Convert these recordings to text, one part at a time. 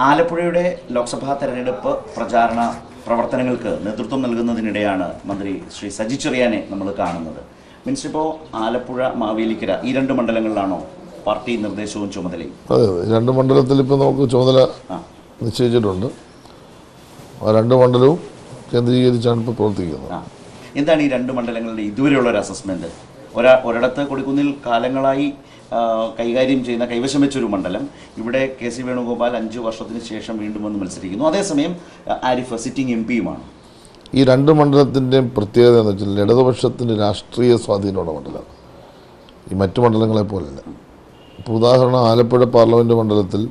ആലപ്പുഴയുടെ ലോക്സഭാ തെരഞ്ഞെടുപ്പ് പ്രചാരണ പ്രവർത്തനങ്ങൾക്ക് നേതൃത്വം നൽകുന്നതിനിടെയാണ് മന്ത്രി ശ്രീ സജി ചെറിയാനെ നമ്മൾ കാണുന്നത്. മീൻസ് ഇപ്പോൾ ആലപ്പുഴ, മാവേലിക്കര ഈ രണ്ട് മണ്ഡലങ്ങളിലാണോ പാർട്ടി നിർദ്ദേശവും ചുമതലയും? അതെ, രണ്ട് മണ്ഡലത്തിൽ ഇപ്പോൾ നമുക്ക് ചുമതല നിശ്ചയിച്ചിട്ടുണ്ട്. ആ രണ്ട് മണ്ഡലവും കേന്ദ്രീകരിച്ചാണ് ഇപ്പോൾ പ്രവർത്തിക്കുന്നത്. എന്താണ് ഈ രണ്ട് മണ്ഡലങ്ങളുടെ ഇതുവരെയുള്ള ഒരു അസസ്മെൻറ്റ്? ഒരിടത്ത് കൊടിക്കുന്നിൽ കാലങ്ങളായി കൈകാര്യം ചെയ്യുന്ന കൈവശം വെച്ചൊരു മണ്ഡലം, ഇവിടെ കെ സി വേണുഗോപാൽ 5 വർഷത്തിന് ശേഷം വീണ്ടും വന്ന് മത്സരിക്കുന്നു. അതേസമയം ആരിഫ് സിറ്റിംഗ് എം പിയുമാണ്. ഈ രണ്ട് മണ്ഡലത്തിൻ്റെയും പ്രത്യേകത എന്ന് വെച്ചാൽ ഇടതുപക്ഷത്തിന് രാഷ്ട്രീയ സ്വാധീനമുള്ള മണ്ഡലമാണ്, ഈ മറ്റു മണ്ഡലങ്ങളെ പോലല്ല. ഇപ്പോൾ ഉദാഹരണം, ആലപ്പുഴ പാർലമെൻറ്റ് മണ്ഡലത്തിൽ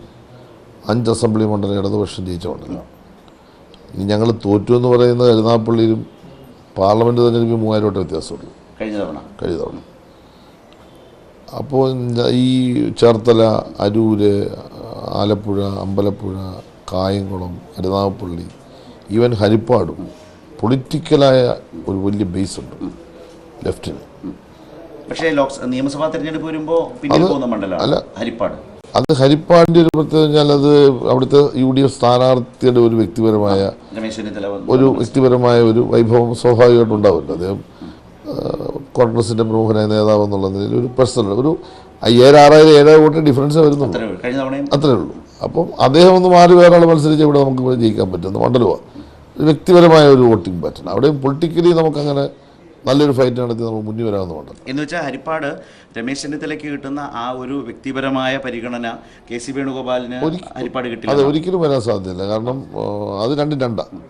5 അസംബ്ലി മണ്ഡലം ഇടതുപക്ഷം ജയിച്ച മണ്ഡലമാണ്. ഇനി ഞങ്ങൾ തോറ്റു എന്ന് പറയുന്ന കരുനാഗപ്പള്ളിയിലും പാർലമെൻറ്റ് തെരഞ്ഞെടുപ്പിൽ 3000 വോട്ട് വ്യത്യാസമുള്ളൂ കഴിഞ്ഞ തവണ. അപ്പോൾ ഈ ചേർത്തല, അരൂര്, ആലപ്പുഴ, അമ്പലപ്പുഴ, കായംകുളം, കരുനാഗപ്പള്ളി, ഈവൻ ഹരിപ്പാടും പൊളിറ്റിക്കലായ ഒരു വലിയ ബേസ് ഉണ്ട് ലെഫ്റ്റിന്. പക്ഷേ നിയമസഭാ തെരഞ്ഞെടുപ്പ് വരുമ്പോൾ പോകുന്ന മണ്ഡലം ഹരിപ്പാട്. അത് ഹരിപ്പാടിൻ്റെ ഒരു പ്രത്യേകത വെച്ചാൽ അത് അവിടുത്തെ UDF സ്ഥാനാർത്ഥിയുടെ ഒരു വ്യക്തിപരമായ ഒരു വൈഭവം സ്വാഭാവികമായിട്ട് ഉണ്ടാവില്ല. അദ്ദേഹം കോൺഗ്രസിൻ്റെ പ്രമുഖനായ നേതാവ് എന്നുള്ള നിലയിൽ ഒരു പേഴ്സണൽ ഒരു 5000-6000 വോട്ട് ഡിഫറൻസ് വരുന്നുണ്ട്, അത്രേ ഉള്ളൂ. അപ്പം അദ്ദേഹം ഒന്ന് മാറി വേറെ ആൾ മത്സരിച്ച് ഇവിടെ നമുക്ക് ഇവിടെ ജയിക്കാൻ പറ്റുന്ന മണ്ഡലമാണ്. ഒരു വ്യക്തിപരമായ ഒരു വോട്ടിംഗ് പാറ്റേൺ. അവിടെയും പൊളിറ്റിക്കലി നമുക്കങ്ങനെ നല്ലൊരു ഫൈറ്റ് നടത്തി നമുക്ക് മുന്നിൽ വരാവുന്ന മണ്ഡലം എന്ന് വെച്ചാൽ ഹരിപ്പാട് രമേശ് ചെന്നിത്തലയ്ക്ക് കിട്ടുന്ന ആ ഒരു വ്യക്തിപരമായ പരിഗണന കെ സി വേണുഗോപാലിന് ഹരിപ്പാട് കിട്ടില്ല. അത് ഒരിക്കലും വരാൻ സാധ്യതയില്ല. കാരണം അത് രണ്ടാണ്.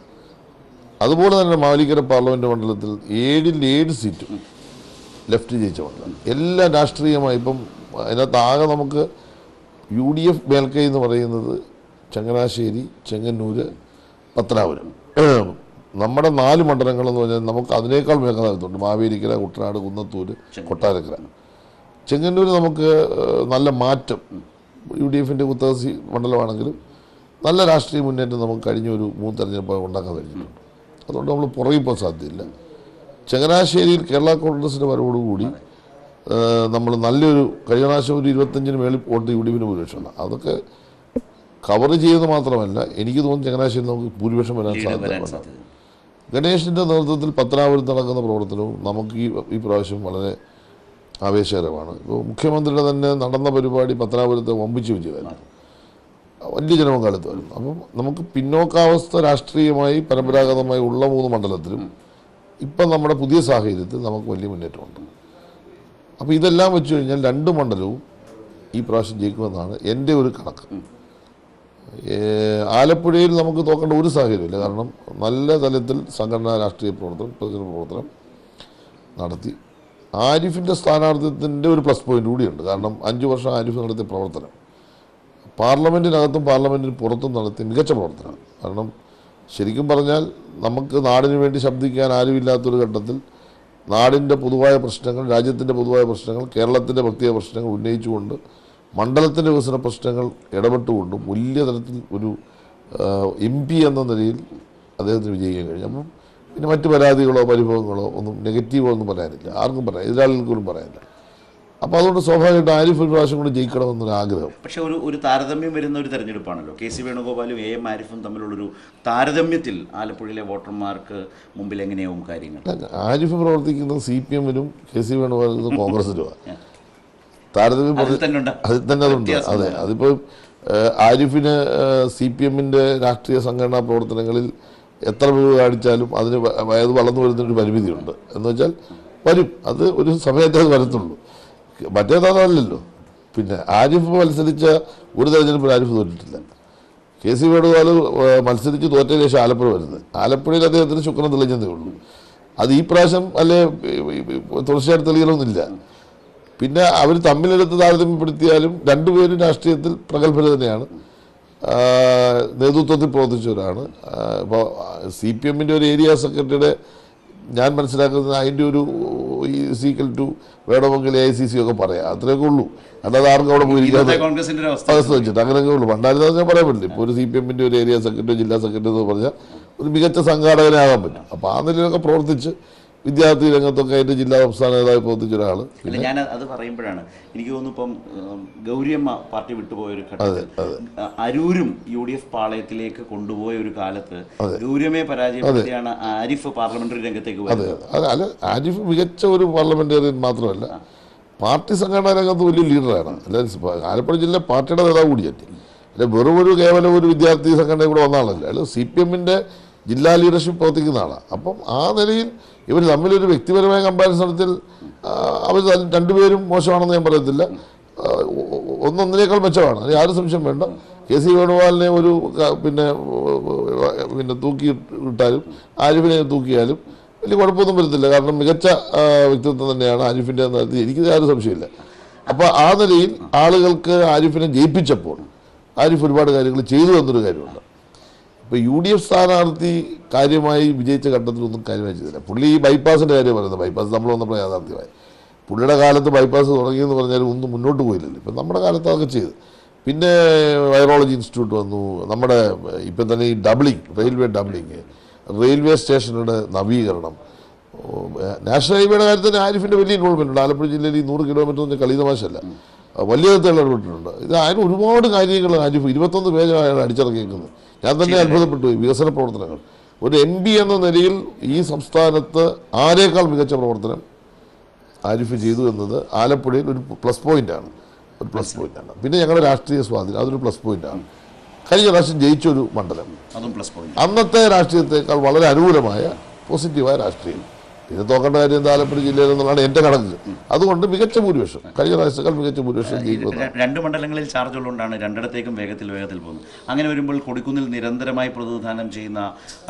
അതുപോലെ തന്നെ മാവേലിക്കര പാർലമെൻറ്റ് മണ്ഡലത്തിൽ 7 സീറ്റും ലെഫ്റ്റ് ജയിച്ച മണ്ഡലം. എല്ലാം രാഷ്ട്രീയമായി ഇപ്പം അതിനകത്ത് ആകെ നമുക്ക് UDF മേൽക്കൈ എന്ന് പറയുന്നത് ചങ്ങനാശ്ശേരി, ചെങ്ങന്നൂർ, പത്തനാപുരം. നമ്മുടെ 4 മണ്ഡലങ്ങളെന്ന് പറഞ്ഞാൽ നമുക്ക് അതിനേക്കാൾ മേഖലത്തുണ്ട്. മാവേലിക്കര, കുട്ടനാട്, കുന്നത്തൂർ, കൊട്ടാരക്കര. ചെങ്ങന്നൂർ നമുക്ക് നല്ല മാറ്റം, UDFൻ്റെ കുത്തകസി മണ്ഡലമാണെങ്കിലും നല്ല രാഷ്ട്രീയ മുന്നേറ്റം നമുക്ക് കഴിഞ്ഞ ഒരു 3 തെരഞ്ഞെടുപ്പ് ഉണ്ടാക്കാൻ കഴിഞ്ഞിട്ടുണ്ട്. അതുകൊണ്ട് നമ്മൾ പുറകിൽ പോകാൻ സാധ്യതയില്ല. ചങ്ങനാശ്ശേരിയിൽ കേരള കോൺഗ്രസിൻ്റെ വരവോടുകൂടി നമ്മൾ നല്ലൊരു കഴിഞ്ഞ പ്രാവശ്യം ഒരു 25-ന് മേളിൽ വോട്ട് UDFിന് ഭൂരിപക്ഷമാണ്. അതൊക്കെ കവർ ചെയ്യുന്നത് മാത്രമല്ല, എനിക്ക് തോന്നുന്നു ചങ്ങനാശ്ശേരി നമുക്ക് ഭൂരിപക്ഷം വരാൻ സാധ്യത. ഗണേഷിൻ്റെ നേതൃത്വത്തിൽ പത്തനാപുരത്ത് നടക്കുന്ന പ്രവർത്തനവും നമുക്ക് ഈ പ്രാവശ്യം വളരെ ആവേശകരമാണ്. ഇപ്പോൾ മുഖ്യമന്ത്രിയുടെ തന്നെ നടന്ന പരിപാടി പത്തനാപുരത്തെ വമ്പിച്ച് വിജയമായിരുന്നു, വലിയ ജനപങ്കാളിത്തമായിരുന്നു. അപ്പം നമുക്ക് പിന്നോക്കാവസ്ഥ രാഷ്ട്രീയമായി പരമ്പരാഗതമായി ഉള്ള 3 മണ്ഡലത്തിലും ഇപ്പം നമ്മുടെ പുതിയ സാഹചര്യത്തിൽ നമുക്ക് വലിയ മുന്നേറ്റമുണ്ട്. അപ്പോൾ ഇതെല്ലാം വെച്ച് കഴിഞ്ഞാൽ 2 മണ്ഡലവും ഈ പ്രാവശ്യം ജയിക്കുമെന്നാണ് എൻ്റെ ഒരു കണക്ക്. ആലപ്പുഴയിൽ നമുക്ക് തോക്കേണ്ട ഒരു സാഹചര്യമില്ല. കാരണം നല്ല തലത്തിൽ സംഘടനാ രാഷ്ട്രീയ പ്രവർത്തനം നടത്തി. ആരിഫിൻ്റെ സ്ഥാനാർത്ഥിത്വത്തിൻ്റെ ഒരു പ്ലസ് പോയിൻ്റ് കൂടിയുണ്ട്. കാരണം 5 വർഷം ആരിഫ് നടത്തിയ പ്രവർത്തനം പാർലമെൻറ്റിനകത്തും പാർലമെൻറ്റിന് പുറത്തും നടത്തിയ മികച്ച പ്രവർത്തനം. കാരണം ശരിക്കും പറഞ്ഞാൽ നമുക്ക് നാടിന് വേണ്ടി ശബ്ദിക്കാൻ ആരുമില്ലാത്തൊരു ഘട്ടത്തിൽ നാടിൻ്റെ പൊതുവായ പ്രശ്നങ്ങൾ, രാജ്യത്തിൻ്റെ പൊതുവായ പ്രശ്നങ്ങൾ, കേരളത്തിൻ്റെ പ്രത്യേക പ്രശ്നങ്ങൾ ഉന്നയിച്ചുകൊണ്ട് മണ്ഡലത്തിൻ്റെ വികസന പ്രശ്നങ്ങൾ ഇടപെട്ടുകൊണ്ടും വലിയ തരത്തിൽ ഒരു MP എന്ന നിലയിൽ അദ്ദേഹത്തിന് വിജയിക്കാൻ കഴിഞ്ഞു. അപ്പം പിന്നെ മറ്റ് പരാതികളോ പരിഭവങ്ങളോ ഒന്നും നെഗറ്റീവോ ഒന്നും പറയാനില്ല, ആർക്കും പറയാം, എതിരാളികൾക്കൊന്നും പറയാനില്ല. അപ്പോൾ അതുകൊണ്ട് സ്വാഭാവികമായിട്ട് ആരിഫ് ഒരു പ്രാവശ്യം കൂടി ജയിക്കണമെന്നൊരു ആഗ്രഹം. പക്ഷേ ഒരു താരതമ്യം വരുന്ന ഒരു തെരഞ്ഞെടുപ്പാണല്ലോ. കെ സി വേണുഗോപാലും AM ആരിഫും തമ്മിലുള്ളൊരു താരതമ്യത്തിൽ ആലപ്പുഴയിലെ വോട്ടർമാർക്ക് മുമ്പിൽ എങ്ങനെയാവും കാര്യങ്ങൾ? ആരിഫ് പ്രവർത്തിക്കുന്നത് CPM-നും കെ സി വേണുഗോപാലും കോൺഗ്രസിനുമാണ്. താരതമ്യം അതിൽ തന്നെ അതുണ്ട്. അതെ, അതിപ്പോൾ ആരിഫിന് CPM-ൻ്റെ രാഷ്ട്രീയ സംഘടനാ പ്രവർത്തനങ്ങളിൽ എത്ര മികവ് കാണിച്ചാലും അതിന് വയത് വളർന്നു വരുന്നൊരു പരിമിതിയുണ്ട്. എന്ന് വെച്ചാൽ വരും, അത് ഒരു സമയത്തേ അത് വരത്തുള്ളൂ. മറ്റേതല്ലല്ലോ. പിന്നെ ആരിഫ് മത്സരിച്ച ഒരു തെരഞ്ഞെടുപ്പിൽ ആരിഫ് തോറ്റിട്ടില്ല. കെ സി വേണുഗോപാൽ മത്സരിച്ച് തോറ്റതിന് ശേഷം ആലപ്പുഴ വരുന്നത്. ആലപ്പുഴയിൽ അദ്ദേഹത്തിന് ശുക്രൻ തെളിഞ്ഞതേ ഉള്ളൂ. അത് ഈ പ്രാവശ്യം അല്ലെ തുടർച്ചയായിട്ട് തെളിയണമെന്നില്ല. പിന്നെ അവർ തമ്മിലെടുത്ത് താരതമ്യപ്പെടുത്തിയാലും 2 പേരും രാഷ്ട്രീയത്തിൽ പ്രഗത്ഭർ തന്നെയാണ്, നേതൃത്വത്തിൽ പ്രവർത്തിച്ചവരാണ്. ഇപ്പോൾ CPM-ൻ്റെ ഒരു ഏരിയ സെക്രട്ടറിയുടെ ഞാൻ മനസ്സിലാക്കുന്നത് അതിൻ്റെ ഒരു ഈക്വൽ ടു വേണമെങ്കിൽ AICC ഒക്കെ പറയാം, അത്രയൊക്കെ ഉള്ളൂ. അല്ലാതെ ആർക്കും അവിടെ പോയിരിക്കാതെ അവസ്ഥ വെച്ചിട്ട് അങ്ങനെയൊക്കെ ഉള്ളൂ. പണ്ടായിരുന്നത് ഞാൻ പറയാൻ പറ്റില്ല. ഇപ്പോൾ ഒരു CPM-ൻ്റെ ഒരു ഏരിയ സെക്രട്ടറി, ജില്ലാ സെക്രട്ടറി എന്ന് പറഞ്ഞാൽ ഒരു മികച്ച സംഘാടകനാകാൻ പറ്റും. അപ്പോൾ ആ നിലയിലൊക്കെ പ്രവർത്തിച്ച് വിദ്യാർത്ഥി രംഗത്തൊക്കെ അതിൻ്റെ ജില്ലാ സംസ്ഥാന നേതാവ് പ്രവർത്തിച്ച ഒരാൾ. അല്ല, ഞാൻ അത് പറയുമ്പോഴാണ് എനിക്ക് തോന്നുന്നു ഇപ്പം ഗൗരിയമ്മ പാർട്ടി വിട്ടുപോയ ഒരു ഘട്ടത്തിൽ അരൂരും UDF പാളയത്തിലേക്ക് കൊണ്ടുപോയ ഒരു കാലത്ത് ഗൗരിയമ്മയെ പരാജയപ്പെടുത്തിയാണ് ആരിഫ് പാർലമെന്ററി രംഗത്തേക്ക് വരുന്നത്. അല്ല, ആരിഫ് മികച്ച ഒരു പാർലമെന്റേറിയൻ മാത്രമല്ല, പാർട്ടി സംഘടനാ രംഗത്ത് വലിയ ലീഡറാണ്. അല്ല, ആലപ്പുഴ ജില്ല പാർട്ടിയുടെ നേതാവ് കൂടിയായിട്ട് അല്ലെ, വെറും ഒരു കേവലം ഒരു വിദ്യാർത്ഥി സംഘടന കൂടെ വന്ന ആളല്ല. അയാൾ CPM-ന്റെ ജില്ലാ ലീഡർഷിപ്പ് പ്രവർത്തിക്കുന്ന ആളാണ്. അപ്പം ആ നിലയിൽ ഇവർ തമ്മിലൊരു വ്യക്തിപരമായ കമ്പാരിസണത്തിൽ അവർ രണ്ടുപേരും മോശമാണെന്ന് ഞാൻ പറയത്തില്ല. ഒന്നൊന്നിനേക്കാൾ മെച്ചമാണ്, അത് യാതൊരു സംശയം വേണ്ട. KC വേണുഗോപാലിനെ ഒരു പിന്നെ തൂക്കിയിട്ടാലും ആരിഫിനെ തൂക്കിയാലും വലിയ കുഴപ്പമൊന്നും വരത്തില്ല. കാരണം മികച്ച വ്യക്തിത്വം തന്നെയാണ് ആരിഫിൻ്റെ നടത്തി, എനിക്ക് യാതൊരു സംശയമില്ല. അപ്പോൾ ആ നിലയിൽ ആളുകൾക്ക് ആരിഫിനെ ജയിപ്പിച്ചപ്പോൾ ആരിഫ് ഒരുപാട് കാര്യങ്ങൾ ചെയ്തു എന്നൊരു കാര്യമുണ്ട്. ഇപ്പോൾ UDF സ്ഥാനാർത്ഥി കാര്യമായി വിജയിച്ച ഘട്ടത്തിലൊന്നും കാര്യമായി ചെയ്തില്ല. പുള്ളി ഈ ബൈപ്പാസിൻ്റെ കാര്യം പറയുന്നത്, ബൈപ്പാസ് നമ്മൾ വന്നപ്പോൾ യാഥാർത്ഥ്യമായി. പുള്ളിയുടെ കാലത്ത് ബൈപ്പാസ് തുടങ്ങിയെന്ന് പറഞ്ഞാൽ ഒന്നും മുന്നോട്ട് പോയില്ലല്ലോ. ഇപ്പം നമ്മുടെ കാലത്ത് അതൊക്കെ ചെയ്ത്, പിന്നെ വൈറോളജി ഇൻസ്റ്റിറ്റ്യൂട്ട് വന്നു. നമ്മുടെ ഇപ്പം തന്നെ ഈ ഡബിളിങ്, റെയിൽവേ സ്റ്റേഷനുടെ നവീകരണം, നാഷണൽ ഹൈവേയുടെ കാര്യത്തിൽ ആരിഫിൻ്റെ വലിയ ഇൻവോൾവ്മെൻ്റ് ഉണ്ട്. ആലപ്പുഴ ജില്ലയിൽ 100 കിലോമീറ്റർ എന്ന് കളി തമാശല്ല, വലിയ തരത്തിൽ ഇടപെട്ടിട്ടുണ്ട്. ഇത് അതിന് ഒരുപാട് കാര്യങ്ങൾ ആരിഫ് 21 പേജാണ് അടിച്ചിറക്കിയിരിക്കുന്നത്. ഞാൻ തന്നെ അത്ഭുതപ്പെട്ടു. വികസന പ്രവർത്തനങ്ങൾ ഒരു MP എന്ന നിലയിൽ ഈ സംസ്ഥാനത്ത് ആരേക്കാൾ മികച്ച പ്രവർത്തനം ആരിഫ് ചെയ്തു എന്നത് ആലപ്പുഴയിൽ ഒരു പ്ലസ് പോയിൻ്റാണ്. പിന്നെ ഞങ്ങളുടെ രാഷ്ട്രീയ സ്വാധീനം അതൊരു പ്ലസ് പോയിൻ്റാണ്. കഴിഞ്ഞ പ്രാവശ്യം ജയിച്ചൊരു മണ്ഡലം, അതും പ്ലസ് പോയിന്റ്. അന്നത്തെ രാഷ്ട്രീയത്തെക്കാൾ വളരെ അനുകൂലമായ പോസിറ്റീവായ രാഷ്ട്രീയം. പിന്നെ തോക്കേണ്ട കാര്യം എന്താ, ആലപ്പുഴ ജില്ലയിൽ നിന്നുള്ളതാണ് എൻ്റെ കണക്ക്. അതുകൊണ്ട് മികച്ച ഭൂരിപക്ഷം, കഴിഞ്ഞ പ്രാവശ്യത്തേക്കാൾ മികച്ച ഭൂരിപക്ഷം ജയിക്കുന്നത്. 2 മണ്ഡലങ്ങളിൽ ചാർജ് ഉള്ളതുകൊണ്ടാണ് രണ്ടിടത്തേക്കും വേഗത്തിൽ പോകുന്നത്. അങ്ങനെ വരുമ്പോൾ കൊടിക്കുന്നിൽ നിരന്തരമായി പ്രതിനിധാനം ചെയ്യുന്ന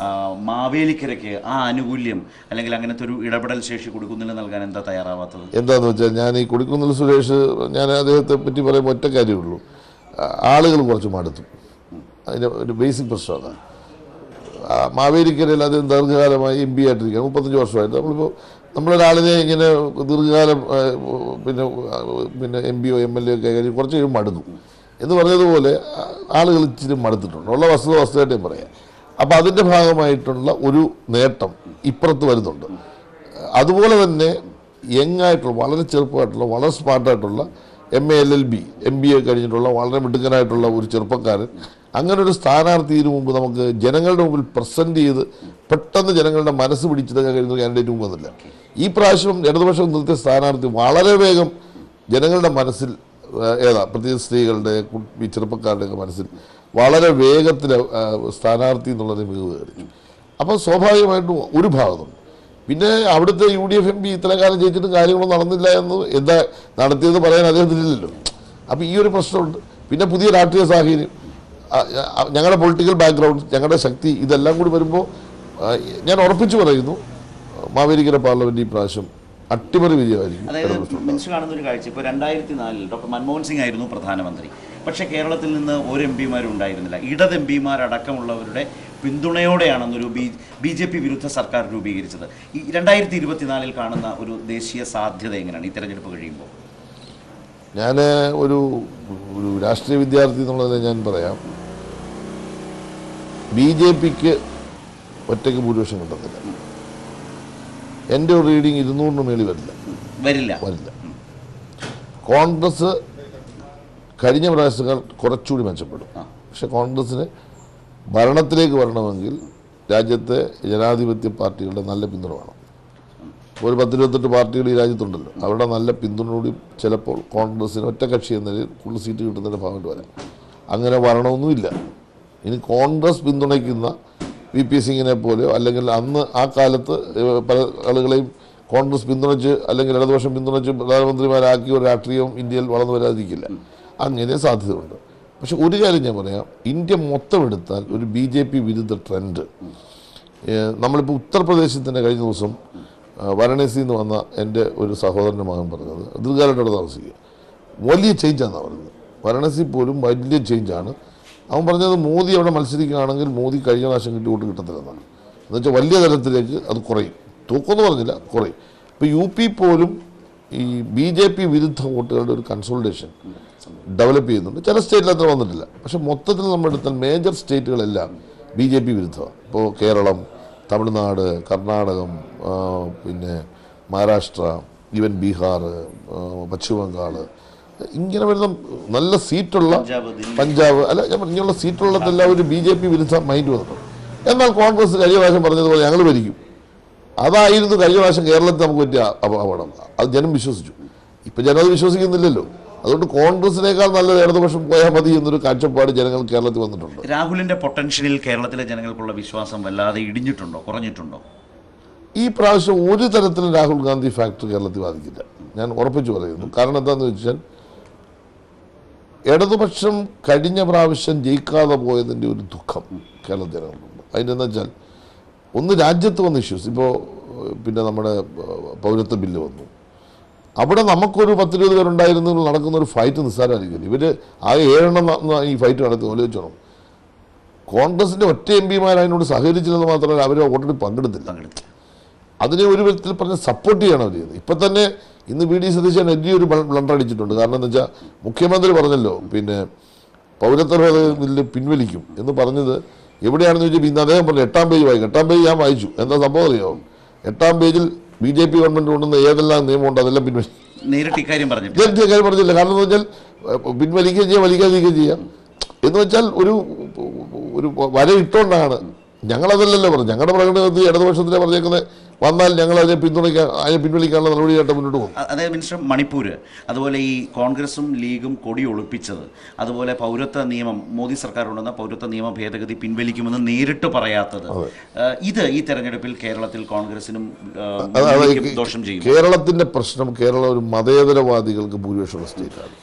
മാവേലിക്കരയ്ക്ക് ആ ആനുകൂല്യം അല്ലെങ്കിൽ അങ്ങനത്തെ ഒരു ഇടപെടൽ ശേഷി കൊടിക്കുന്നിൽ നൽകാൻ എന്താ തയ്യാറാവാത്തത്? എന്താണെന്ന് വെച്ചാൽ, ഞാൻ ഈ കൊടിക്കുന്നിൽ സുരേഷ്, ഞാൻ അദ്ദേഹത്തെ പറ്റി പറയുമ്പോൾ ഒറ്റ കാര്യമുള്ളൂ, ആളുകൾ കുറച്ച് മടുത്തു. അതിൻ്റെ ഒരു ബേസിക് പ്രശ്നം അതാണ്. മാവേലിക്കരയിൽ അത് ദീർഘകാലമായി MP ആയിട്ടിരിക്കുകയാണ്, 35 വർഷമായിട്ട്. നമ്മളൊരാളിനെ ഇങ്ങനെ ദീർഘകാലം പിന്നെ MP-യോ MLA ഒക്കെ കഴിഞ്ഞ് കുറച്ച് കഴിയും മടുന്നു എന്ന് പറഞ്ഞതുപോലെ ആളുകൾ ഇച്ചിരി മടുത്തിട്ടുണ്ട്. ഉള്ള വസ്തുതയായിട്ടും പറയാം. അപ്പോൾ അതിൻ്റെ ഭാഗമായിട്ടുള്ള ഒരു നേട്ടം ഇപ്പുറത്ത് വരുന്നുണ്ട്. അതുപോലെ തന്നെ യങ്ങായിട്ടുള്ള, വളരെ ചെറുപ്പമായിട്ടുള്ള, വളരെ സ്മാർട്ടായിട്ടുള്ള MA LLB MBA കഴിഞ്ഞിട്ടുള്ള വളരെ മിടുക്കനായിട്ടുള്ള ഒരു ചെറുപ്പക്കാരൻ അങ്ങനെ ഒരു സ്ഥാനാർത്ഥിന് മുമ്പ് നമുക്ക് ജനങ്ങളുടെ മുമ്പിൽ പ്രസൻറ്റ് ചെയ്ത് പെട്ടെന്ന് ജനങ്ങളുടെ മനസ്സ് പിടിച്ചെടുക്കാൻ കഴിയുന്ന കാൻഡിഡേറ്റ് മുമ്പ് വന്നില്ല. ഈ പ്രാവശ്യം ഇടതുപക്ഷം നിർത്തിയ സ്ഥാനാർത്ഥി വളരെ വേഗം ജനങ്ങളുടെ മനസ്സിൽ, പ്രത്യേകിച്ച് സ്ത്രീകളുടെ, ചെറുപ്പക്കാരുടെയൊക്കെ മനസ്സിൽ വളരെ വേഗത്തിൽ സ്ഥാനാർത്ഥി എന്നുള്ളത് മികവ് കയറി. അപ്പോൾ സ്വാഭാവികമായിട്ടും ഒരു ഭാഗത്തുണ്ട്. പിന്നെ അവിടുത്തെ UDF MP ഇത്രയും കാലം ജയിച്ചിട്ടും കാര്യങ്ങളൊന്നും നടന്നില്ല എന്ന് എന്താ നടത്തിയെന്ന് പറയാൻ അദ്ദേഹത്തിനില്ലല്ലോ. അപ്പോൾ ഈ ഒരു പ്രശ്നമുണ്ട്. പിന്നെ പുതിയ രാഷ്ട്രീയ സാഹചര്യം, ഞങ്ങളുടെ പൊളിറ്റിക്കൽ ബാക്ക്ഗ്രൗണ്ട്, ഞങ്ങളുടെ ശക്തി, ഇതെല്ലാം കൂടി വരുമ്പോൾ ഞാൻ ഉറപ്പിച്ചു പറയുന്നു, മാവേലിക്കര പാർലമെന്റ് ഈ പ്രാവശ്യം അട്ടിമറി വിജയമായിരിക്കും. അതായത് മിനിസ്റ്റർ കാണുന്ന ഒരു കാഴ്ച, ഇപ്പോൾ 2004 ഡോക്ടർ മൻമോഹൻ സിംഗ് ആയിരുന്നു പ്രധാനമന്ത്രി. പക്ഷേ കേരളത്തിൽ നിന്ന് ഒരു MP-മാരും ഉണ്ടായിരുന്നില്ല. ഇടത് MP-മാരടക്കമുള്ളവരുടെ പിന്തുണയോടെയാണെന്നൊരു BJP വിരുദ്ധ സർക്കാർ രൂപീകരിച്ചത്. ഈ 2024 കാണുന്ന ഒരു ദേശീയ സാധ്യത എങ്ങനെയാണ് ഈ തെരഞ്ഞെടുപ്പ് കഴിയുമ്പോൾ? ഞാൻ ഒരു രാഷ്ട്രീയ വിദ്യാർത്ഥി എന്നുള്ളത് ഞാൻ പറയാം, BJPക്ക് ഒറ്റയ്ക്ക് ഭൂരിപക്ഷം കിട്ടത്തില്ല. എൻ്റെ ഒരു റീഡിങ് 200 മേളിൽ വരില്ല. കോൺഗ്രസ് കഴിഞ്ഞ പ്രാവശ്യങ്ങൾ കുറച്ചുകൂടി മെച്ചപ്പെടും. പക്ഷെ കോൺഗ്രസ്സിന് ഭരണത്തിലേക്ക് വരണമെങ്കിൽ രാജ്യത്തെ ജനാധിപത്യ പാർട്ടികളുടെ നല്ല പിന്തുണ വേണം. ഒരു 10-28 പാർട്ടികൾ ഈ രാജ്യത്തുണ്ടല്ലോ, അവരുടെ നല്ല പിന്തുണയോടി ചിലപ്പോൾ കോൺഗ്രസ്സിന് ഒറ്റക്കക്ഷി എന്ന നിലയിൽ കൂടുതൽ സീറ്റ് കിട്ടുന്നതിൻ്റെ ഭാഗമായിട്ട് വരാം. അങ്ങനെ വരണമെന്നുമില്ല. ഇനി കോൺഗ്രസ് പിന്തുണയ്ക്കുന്ന VP സിംഗിനെ പോലെയോ അല്ലെങ്കിൽ അന്ന് ആ കാലത്ത് പല ആളുകളെയും കോൺഗ്രസ് പിന്തുണച്ച് അല്ലെങ്കിൽ ഇടതുപക്ഷം പിന്തുണച്ച് പ്രധാനമന്ത്രിമാരാക്കിയ ഒരു രാഷ്ട്രീയം ഇന്ത്യയിൽ വളർന്നു വരാതിരിക്കില്ല. അങ്ങനെ സാധ്യതയുണ്ട്. പക്ഷെ ഒരു കാര്യം ഞാൻ പറയാം, ഇന്ത്യ മൊത്തം എടുത്താൽ ഒരു BJP വിരുദ്ധ ട്രെൻഡ്, നമ്മളിപ്പോൾ ഉത്തർപ്രദേശിൽ കഴിഞ്ഞ ദിവസം വാരണാസിയിൽ നിന്ന് വന്ന എൻ്റെ ഒരു സഹോദരൻ്റെ മകൻ പറഞ്ഞത്, ദീർഘകാലത്തോടെ താമസിക്കുക, വലിയ ചേഞ്ചാണെന്നാണ് പറഞ്ഞത്. വാരണാസി പോലും വലിയ ചേഞ്ചാണ്. അവൻ പറഞ്ഞത് മോദി അവിടെ മത്സരിക്കുകയാണെങ്കിൽ മോദി കഴിഞ്ഞ പ്രാവശ്യം കിട്ടി വോട്ട് കിട്ടത്തില്ലെന്നാണ്. എന്നുവെച്ചാൽ വലിയ തലത്തിലേക്ക് അത് കുറയും, തൂക്കമെന്ന് പറഞ്ഞില്ല, കുറയും. ഇപ്പോൾ UP പോലും ഈ BJP വിരുദ്ധ വോട്ടുകളുടെ ഒരു കൺസോളിഡേഷൻ ഡെവലപ്പ് ചെയ്യുന്നുണ്ട്. ചില സ്റ്റേറ്റിൽ അത്ര വന്നിട്ടില്ല. പക്ഷെ മൊത്തത്തിൽ നമ്മളെടുത്താൽ മേജർ സ്റ്റേറ്റുകളെല്ലാം BJP വിരുദ്ധമാണ്. ഇപ്പോൾ കേരളം, തമിഴ്നാട്, കർണാടകം, പിന്നെ മഹാരാഷ്ട്ര, ഈവൻ ബീഹാർ, പശ്ചിമ ബംഗാൾ, ഇങ്ങനെ വരുന്ന നല്ല സീറ്റുള്ള പഞ്ചാബ് അല്ല ഞാൻ ഇങ്ങനെയുള്ള സീറ്റുള്ളതെല്ലാം ഒരു BJP വിരുദ്ധ മൈൻഡ് വന്നിട്ടുണ്ട്. എന്നാൽ കോൺഗ്രസ് കഴിഞ്ഞ പ്രാവശ്യം പറഞ്ഞതുപോലെ ഞങ്ങൾ ഭരിക്കും, അതായിരുന്നു കഴിഞ്ഞ പ്രാവശ്യം കേരളത്തിൽ നമുക്ക് പറ്റിയ അപകടം. അത് ജനം വിശ്വസിച്ചു. ഇപ്പം ജനം അത് വിശ്വസിക്കുന്നില്ലല്ലോ. അതുകൊണ്ട് കോൺഗ്രസിനേക്കാൾ നല്ലത് ഇടതുപക്ഷം പോയാൽ മതി എന്നൊരു കാഴ്ചപ്പാട് ജനങ്ങൾ കേരളത്തിൽ വന്നിട്ടുണ്ട്. രാഹുലിന്റെ പൊട്ടൻഷ്യലിൽ കേരളത്തിലെ ജനങ്ങൾക്കുള്ള വിശ്വാസം വല്ലാതെ ഇടിഞ്ഞിട്ടുണ്ടോ, കുറഞ്ഞിട്ടുണ്ടോ? ഈ പ്രാവശ്യം ഒരു തരത്തിലും രാഹുൽ ഗാന്ധി ഫാക്ടർ കേരളത്തിൽ ബാധിക്കില്ല, ഞാൻ ഉറപ്പിച്ചു പറയുന്നു. കാരണം എന്താണെന്ന് വെച്ചാൽ ഇടതുപക്ഷം കഴിഞ്ഞ പ്രാവശ്യം ജയിക്കാതെ പോയതിൻ്റെ ഒരു ദുഃഖം കേരള ജനങ്ങൾക്കുണ്ട്. അതിനെന്താ വെച്ചാൽ ഒന്ന് രാജ്യത്ത് വന്ന ഇഷ്യൂസ്, ഇപ്പോൾ പിന്നെ നമ്മുടെ പൗരത്വ ബില്ല് വന്നു, അവിടെ നമുക്കൊരു 10-20 പേരുണ്ടായിരുന്നു നടക്കുന്ന ഒരു ഫൈറ്റ് നിസ്സാരമായിരിക്കില്ല. ഇവർ ആകെ 7 ഈ ഫൈറ്റ് നടത്തി ആലോചിച്ചോണം. കോൺഗ്രസിൻ്റെ ഒറ്റ MP അതിനോട് സഹകരിച്ചില്ലെന്ന് മാത്രമല്ല അവർ വോട്ടിൽ പങ്കെടുത്തില്ല. അതിനെ ഒരു വിധത്തിൽ പറഞ്ഞ് സപ്പോർട്ട് ചെയ്യണം അവർ ചെയ്യുന്നത്. ഇപ്പം തന്നെ ഇന്ന് VD സതീശൻ വലിയൊരു ബ്ലണ്ടർ അടിച്ചിട്ടുണ്ട്. കാരണം എന്താ വെച്ചാൽ മുഖ്യമന്ത്രി പറഞ്ഞല്ലോ പിന്നെ പൗരത്വ ബില്ല് പിൻവലിക്കും എന്ന് പറഞ്ഞത് എവിടെയാണെന്ന് ചോദിച്ചാൽ ഇന്ന് അദ്ദേഹം പറഞ്ഞു 8ാം പേജ് വായിക്കും. 8ാം പേജ് ഞാൻ വായിച്ചു. എന്താ സംഭവം അറിയോ? 8ാം പേജിൽ BJP ഗവൺമെൻറ് കൊണ്ടുവന്ന ഏതെല്ലാം നിയമമുണ്ട് അതെല്ലാം പിൻവലിക്കും. നേരിട്ട് ഇക്കാര്യം പറഞ്ഞില്ല. കാരണം എന്ന് വെച്ചാൽ പിൻവലിക്കുകയും ചെയ്യാം, വലിക്കാതിരിക്കുകയും ചെയ്യാം. എന്ന് വെച്ചാൽ ഒരു വര ഇട്ടുകൊണ്ടാണ്. ഞങ്ങളതല്ലല്ലോ പറഞ്ഞു. ഞങ്ങളുടെ പ്രകടനത്തിൽ ഇടതുപക്ഷത്തിലെ പറഞ്ഞേക്കുന്നത് വന്നാൽ ഞങ്ങൾ അതിനെ പിൻവലിക്കാനുള്ള നടപടിയായിട്ട് മുന്നോട്ട് പോകും. അതായത് മിനിസ്റ്റർ മണിപ്പൂർ, അതുപോലെ ഈ കോൺഗ്രസും ലീഗും കൊടി ഒളിപ്പിച്ചത്, അതുപോലെ പൗരത്വ നിയമം മോദി സർക്കാർ കൊണ്ടുവന്ന പൗരത്വ നിയമ ഭേദഗതി പിൻവലിക്കുമെന്ന് നേരിട്ട് പറയാത്തത്, ഇത് ഈ തെരഞ്ഞെടുപ്പിൽ കേരളത്തിൽ കോൺഗ്രസിനും ദോഷം ചെയ്യും. കേരളത്തിന്റെ പ്രശ്നം, കേരളം ഒരു മതേതരവാദികൾക്ക് ഭൂരിപക്ഷമുള്ള സ്റ്റേറ്റാണ്.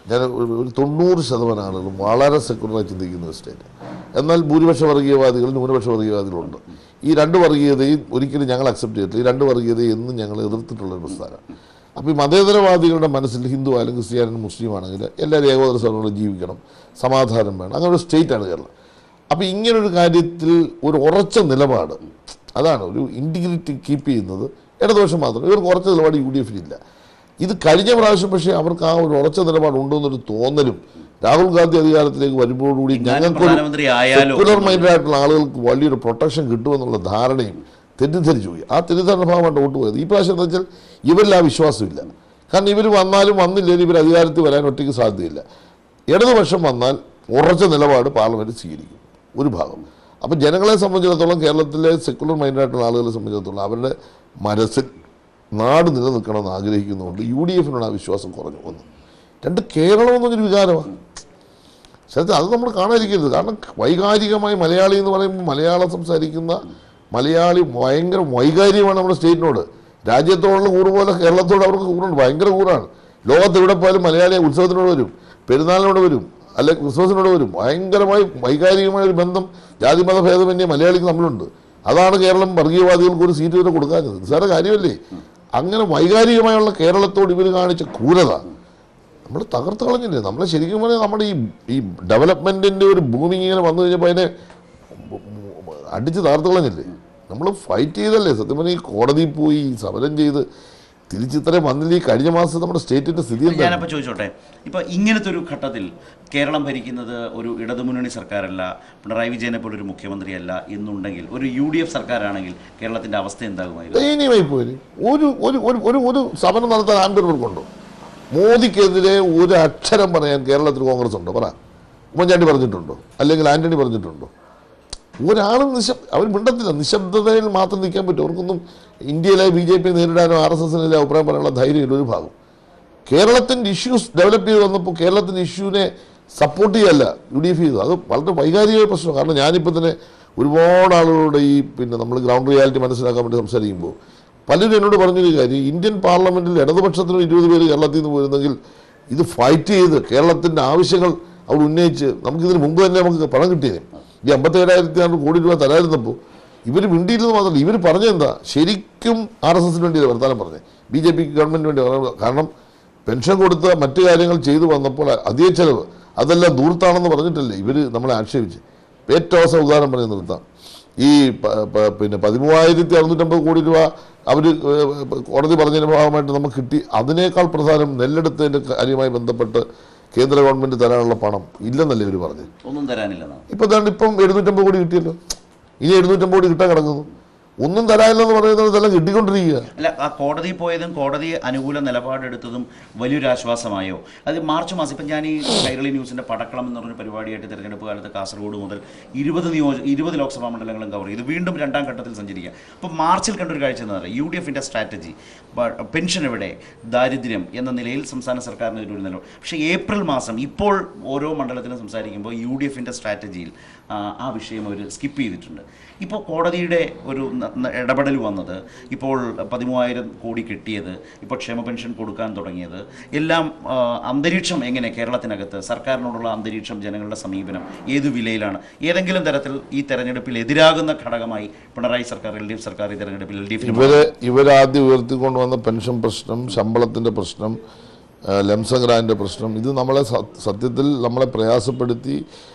ഞാൻ ഒരു 90% ആളുകളും വളരെ സെക്യുലറായി ചിന്തിക്കുന്ന ഒരു സ്റ്റേറ്റ്. എന്നാൽ ഭൂരിപക്ഷ വർഗീയവാദികളും ന്യൂനപക്ഷ വർഗീയവാദികളുണ്ട്. ഈ 2 വർഗീയതയും ഒരിക്കലും ഞങ്ങൾ അക്സെപ്റ്റ് ചെയ്തിട്ടില്ല. ഈ 2 വർഗീയതയും എന്നും ഞങ്ങൾ എതിർത്തിട്ടുള്ളൊരു പ്രസ്ഥാനം. അപ്പോൾ ഈ മതേതരവാദികളുടെ മനസ്സിൽ ഹിന്ദു ആയാലും ക്രിസ്ത്യാനും മുസ്ലിം ആണെങ്കിൽ എല്ലാവരും ഏകോദര സഭയോടെ ജീവിക്കണം, സമാധാനം വേണം, അങ്ങനെ ഒരു സ്റ്റേറ്റാണ് കേരളം. അപ്പോൾ ഇങ്ങനൊരു കാര്യത്തിൽ ഒരു ഉറച്ച നിലപാട്, അതാണ് ഒരു ഇൻറ്റിഗ്രിറ്റി കീപ്പ് ചെയ്യുന്നത് ഇടതുപക്ഷം മാത്രം. ഇവർക്ക് ഉറച്ച നിലപാട് UDF ഇല്ല. ഇത് കഴിഞ്ഞ പ്രാവശ്യം പക്ഷേ അവർക്ക് ആ ഒരു ഉറച്ച നിലപാടുണ്ടോ എന്നൊരു തോന്നലും രാഹുൽ ഗാന്ധി അധികാരത്തിലേക്ക് വരുമ്പോഴുകൂടി ഞങ്ങൾക്കൊരു സെക്യുലർ മൈൻഡഡ് ആയിട്ടുള്ള ആളുകൾക്ക് വലിയൊരു പ്രൊട്ടക്ഷൻ കിട്ടുമെന്നുള്ള ധാരണയും തെറ്റിദ്ധരിച്ചു പോയി. ആ തെറ്റിദ്ധാരണ ഭാഗമായിട്ട് വോട്ട് പോയത്. ഈ പ്രാവശ്യം എന്താ വെച്ചാൽ ഇവരിൽ ആ വിശ്വാസമില്ല. കാരണം ഇവർ വന്നാലും വന്നില്ലെങ്കിൽ ഇവർ അധികാരത്തിൽ വരാൻ ഒറ്റയ്ക്ക് സാധ്യതയില്ല. ഇടതുപക്ഷം വന്നാൽ ഉറച്ച നിലപാട് പാർലമെൻറ്റ് സ്വീകരിക്കും ഒരു ഭാഗം. അപ്പോൾ ജനങ്ങളെ സംബന്ധിച്ചിടത്തോളം, കേരളത്തിലെ സെക്യുലർ മൈൻഡഡ് ആയിട്ടുള്ള ആളുകളെ സംബന്ധിച്ചിടത്തോളം അവരുടെ മനസ്സിൽ നാട് നിലനിൽക്കണമെന്ന് ആഗ്രഹിക്കുന്നതുകൊണ്ട് UDF-നോട് ആ വിശ്വാസം കുറഞ്ഞു. 2 കേരളം എന്നൊരു വികാരമാണ്. ശരിക്കും അത് നമ്മൾ കാണാതിരിക്കരുത്. കാരണം വൈകാരികമായി മലയാളി എന്ന് പറയുമ്പോൾ മലയാളം സംസാരിക്കുന്ന മലയാളി ഭയങ്കര വൈകാരികമാണ് നമ്മുടെ സ്റ്റേറ്റിനോട്. രാജ്യത്തോടുള്ള കൂറ് പോലെ കേരളത്തോട് അവർക്ക് കൂറുണ്ട്, ഭയങ്കര കൂറാണ്. ലോകത്ത് എവിടെ പോയാലും മലയാളി ഉത്സവത്തിനോട് വരും, പെരുന്നാളിനോട് വരും, അല്ലെങ്കിൽ ക്രിസ്മസിനോട് വരും. ഭയങ്കരമായി വൈകാരികമായ ഒരു ബന്ധം ജാതിമത ഭേദമന്യേ മലയാളിക്ക് നമ്മളുണ്ട്. അതാണ് കേരളം വർഗീയവാദികൾക്ക് ഒരു സീറ്റ് വരെ കൊടുക്കാഞ്ഞത്. നിസ്സാര കാര്യമല്ലേ? അങ്ങനെ വൈകാരികമായുള്ള കേരളത്തോട് ഇവർ കാണിച്ച ക്രൂരത നമ്മൾ തകർത്ത് കളഞ്ഞില്ലേ. നമ്മൾ ശരിക്കും പറഞ്ഞാൽ നമ്മുടെ ഈ ഡെവലപ്മെൻറ്റിൻ്റെ ഒരു ബൂമിങ് ഇങ്ങനെ വന്നു കഴിഞ്ഞപ്പോൾ അതിനെ അടിച്ച് തകർത്ത് കളഞ്ഞില്ലേ. നമ്മൾ ഫൈറ്റ് ചെയ്തല്ലേ സത്യം പറഞ്ഞാൽ. ഈ കോടതിയിൽ പോയി സമരം ചെയ്ത് തിരിച്ചിത്രയും വന്നില്ല. ഈ കഴിഞ്ഞ മാസം നമ്മുടെ സ്റ്റേറ്റിൻ്റെ സ്ഥിതി എന്താ? ഞാനപ്പോൾ ചോദിച്ചോട്ടെ, ഇപ്പോൾ ഇങ്ങനത്തെ ഒരു ഘട്ടത്തിൽ കേരളം ഭരിക്കുന്നത് ഒരു ഇടതുമുന്നണി സർക്കാരല്ല, പിണറായി വിജയനെ പോലൊരു മുഖ്യമന്ത്രിയല്ല എന്നുണ്ടെങ്കിൽ, ഒരു UDF സർക്കാരാണെങ്കിൽ കേരളത്തിൻ്റെ അവസ്ഥ എന്താകുമായിരുന്നു? ദയനീയമായി പോയി. ഒരു സമരം നടത്താൻ ആംബിയർക്കുണ്ടോ? മോദിക്കെതിരെ ഒരു അക്ഷരം പറയാൻ കേരളത്തിൽ കോൺഗ്രസ് ഉണ്ടോ? പറ. ഉമ്മൻചാണ്ടി പറഞ്ഞിട്ടുണ്ടോ? അല്ലെങ്കിൽ ആന്റണി പറഞ്ഞിട്ടുണ്ടോ? ഒരാളും അവർ മിണ്ടത്തില്ല. നിശബ്ദതയിൽ മാത്രം നിൽക്കാൻ പറ്റും. അവർക്കൊന്നും ഇന്ത്യയിലെ BJP നേരിടാനോ RSSനെതിരെ അഭിപ്രായം പറയാനുള്ള ധൈര്യമില്ല ഒരു ഭാഗം. കേരളത്തിൻ്റെ ഇഷ്യൂസ് ഡെവലപ്പ് ചെയ്ത് വന്നപ്പോൾ കേരളത്തിൻ്റെ ഇഷ്യൂവിനെ സപ്പോർട്ട് ചെയ്യല്ല UDF ചെയ്തു. അത് വളരെ വൈകാരികമായ പ്രശ്നമാണ്. കാരണം ഞാനിപ്പോൾ തന്നെ ഒരുപാട് ആളുകളുടെ ഈ നമ്മൾ ഗ്രൗണ്ട് റിയാലിറ്റി മനസ്സിലാക്കാൻ വേണ്ടി സംസാരിക്കുമ്പോൾ പലരും എന്നോട് പറഞ്ഞൊരു കാര്യം, ഇന്ത്യൻ പാർലമെൻറ്റിൽ ഇടതുപക്ഷത്തിന് 20 പേര് കേരളത്തിൽ നിന്ന് പോയിരുന്നെങ്കിൽ ഇത് ഫൈറ്റ് ചെയ്ത് കേരളത്തിൻ്റെ ആവശ്യങ്ങൾ അവർ ഉന്നയിച്ച് നമുക്കിതിന് മുമ്പ് തന്നെ നമുക്ക് പണം കിട്ടിയത്. ഈ 57,000 കോടി രൂപ തരാതിരുന്നപ്പോൾ ഇവർ മിണ്ടിയില്ലെന്ന് മാത്രമല്ല, ഇവർ പറഞ്ഞെന്താ ശരിക്കും RSSന് വേണ്ടി വർത്താനം പറഞ്ഞത്, BJP ഗവൺമെൻറ്റിന് വേണ്ടി. കാരണം പെൻഷൻ കൊടുത്ത മറ്റു കാര്യങ്ങൾ ചെയ്തു വന്നപ്പോൾ അധിക ചെലവ് അതെല്ലാം ദൂർത്താണെന്ന് പറഞ്ഞിട്ടല്ലേ ഇവർ നമ്മളെ ആക്ഷേപിച്ച്. ഏറ്റവും അവസാനം ഉദാഹരണം പറഞ്ഞ് നിർത്താം. ഈ 13,650 കോടി രൂപ അവർ കോടതി പറഞ്ഞതിൻ്റെ ഭാഗമായിട്ട് നമുക്ക് കിട്ടി. അതിനേക്കാൾ പ്രധാനം നെല്ലെടുത്തതിൻ്റെ കാര്യവുമായി ബന്ധപ്പെട്ട് കേന്ദ്ര ഗവൺമെൻറ് തരാനുള്ള പണം ഇല്ലെന്നല്ലേ ഇവർ പറഞ്ഞത്. ഒന്നും തരാനില്ല. ഇപ്പം 750 കോടി കിട്ടിയല്ലോ. ഇനി 750 കോടി കിട്ടാൻ കിടക്കുന്നു. ഒന്നും തരാനില്ലെന്ന് പറയുന്നത് ഇതെല്ലാം കിട്ടിക്കൊണ്ടിരിക്കുക. അല്ല, ആ കോടതി പോയതും കോടതി അനുകൂല നിലപാടെടുത്തതും വലിയൊരു ആശ്വാസമായോ? അത് മാർച്ച് മാസം ഇപ്പം ഞാൻ ഈ കൈരളി ന്യൂസിൻ്റെ പടക്കളം എന്ന് പറഞ്ഞ പരിപാടിയായിട്ട് തിരഞ്ഞെടുപ്പ് കാലത്ത് കാസർഗോഡ് മുതൽ 20 ലോക്സഭാ മണ്ഡലങ്ങളും കവർ ചെയ്തു. വീണ്ടും രണ്ടാം ഘട്ടത്തിൽ സഞ്ചരിക്കുക. അപ്പോൾ മാർച്ചിൽ കണ്ടൊരു കാഴ്ച എന്ന് പറയുന്നത് UDFൻ്റെ സ്ട്രാറ്റജി പെൻഷൻ എവിടെ, ദാരിദ്ര്യം എന്ന നിലയിൽ സംസ്ഥാന സർക്കാരിന് ഒരു നിലപാട്. പക്ഷേ ഏപ്രിൽ മാസം ഇപ്പോൾ ഓരോ മണ്ഡലത്തിലും സംസാരിക്കുമ്പോൾ UDFൻ്റെ സ്ട്രാറ്റജിയിൽ ആ വിഷയം അവർ സ്കിപ്പ് ചെയ്തിട്ടുണ്ട്. ഇപ്പോൾ കോടതിയുടെ ഒരു ഇടപെടൽ വന്നത്, ഇപ്പോൾ 13,000 കോടി കിട്ടിയത്, ഇപ്പോൾ ക്ഷേമ പെൻഷൻ കൊടുക്കാൻ തുടങ്ങിയത്, എല്ലാം അന്തരീക്ഷം എങ്ങനെ കേരളത്തിനകത്ത് സർക്കാരിനോടുള്ള അന്തരീക്ഷം, ജനങ്ങളുടെ സമീപനം ഏത് വിലയിലാണ്? ഏതെങ്കിലും തരത്തിൽ ഈ തെരഞ്ഞെടുപ്പിൽ എതിരാകുന്ന ഘടകമായി പിണറായി സർക്കാർ, LDF സർക്കാർ ഈ തെരഞ്ഞെടുപ്പിൽ ഇവരാദ്യം ഉയർത്തിക്കൊണ്ടുവന്ന പെൻഷൻ പ്രശ്നം, ശമ്പളത്തിൻ്റെ പ്രശ്നം, ലംസം ഗ്രാൻഡ് പ്രശ്നം, ഇത് നമ്മളെ സത്യത്തിൽ നമ്മളെ പ്രയാസപ്പെടുത്തി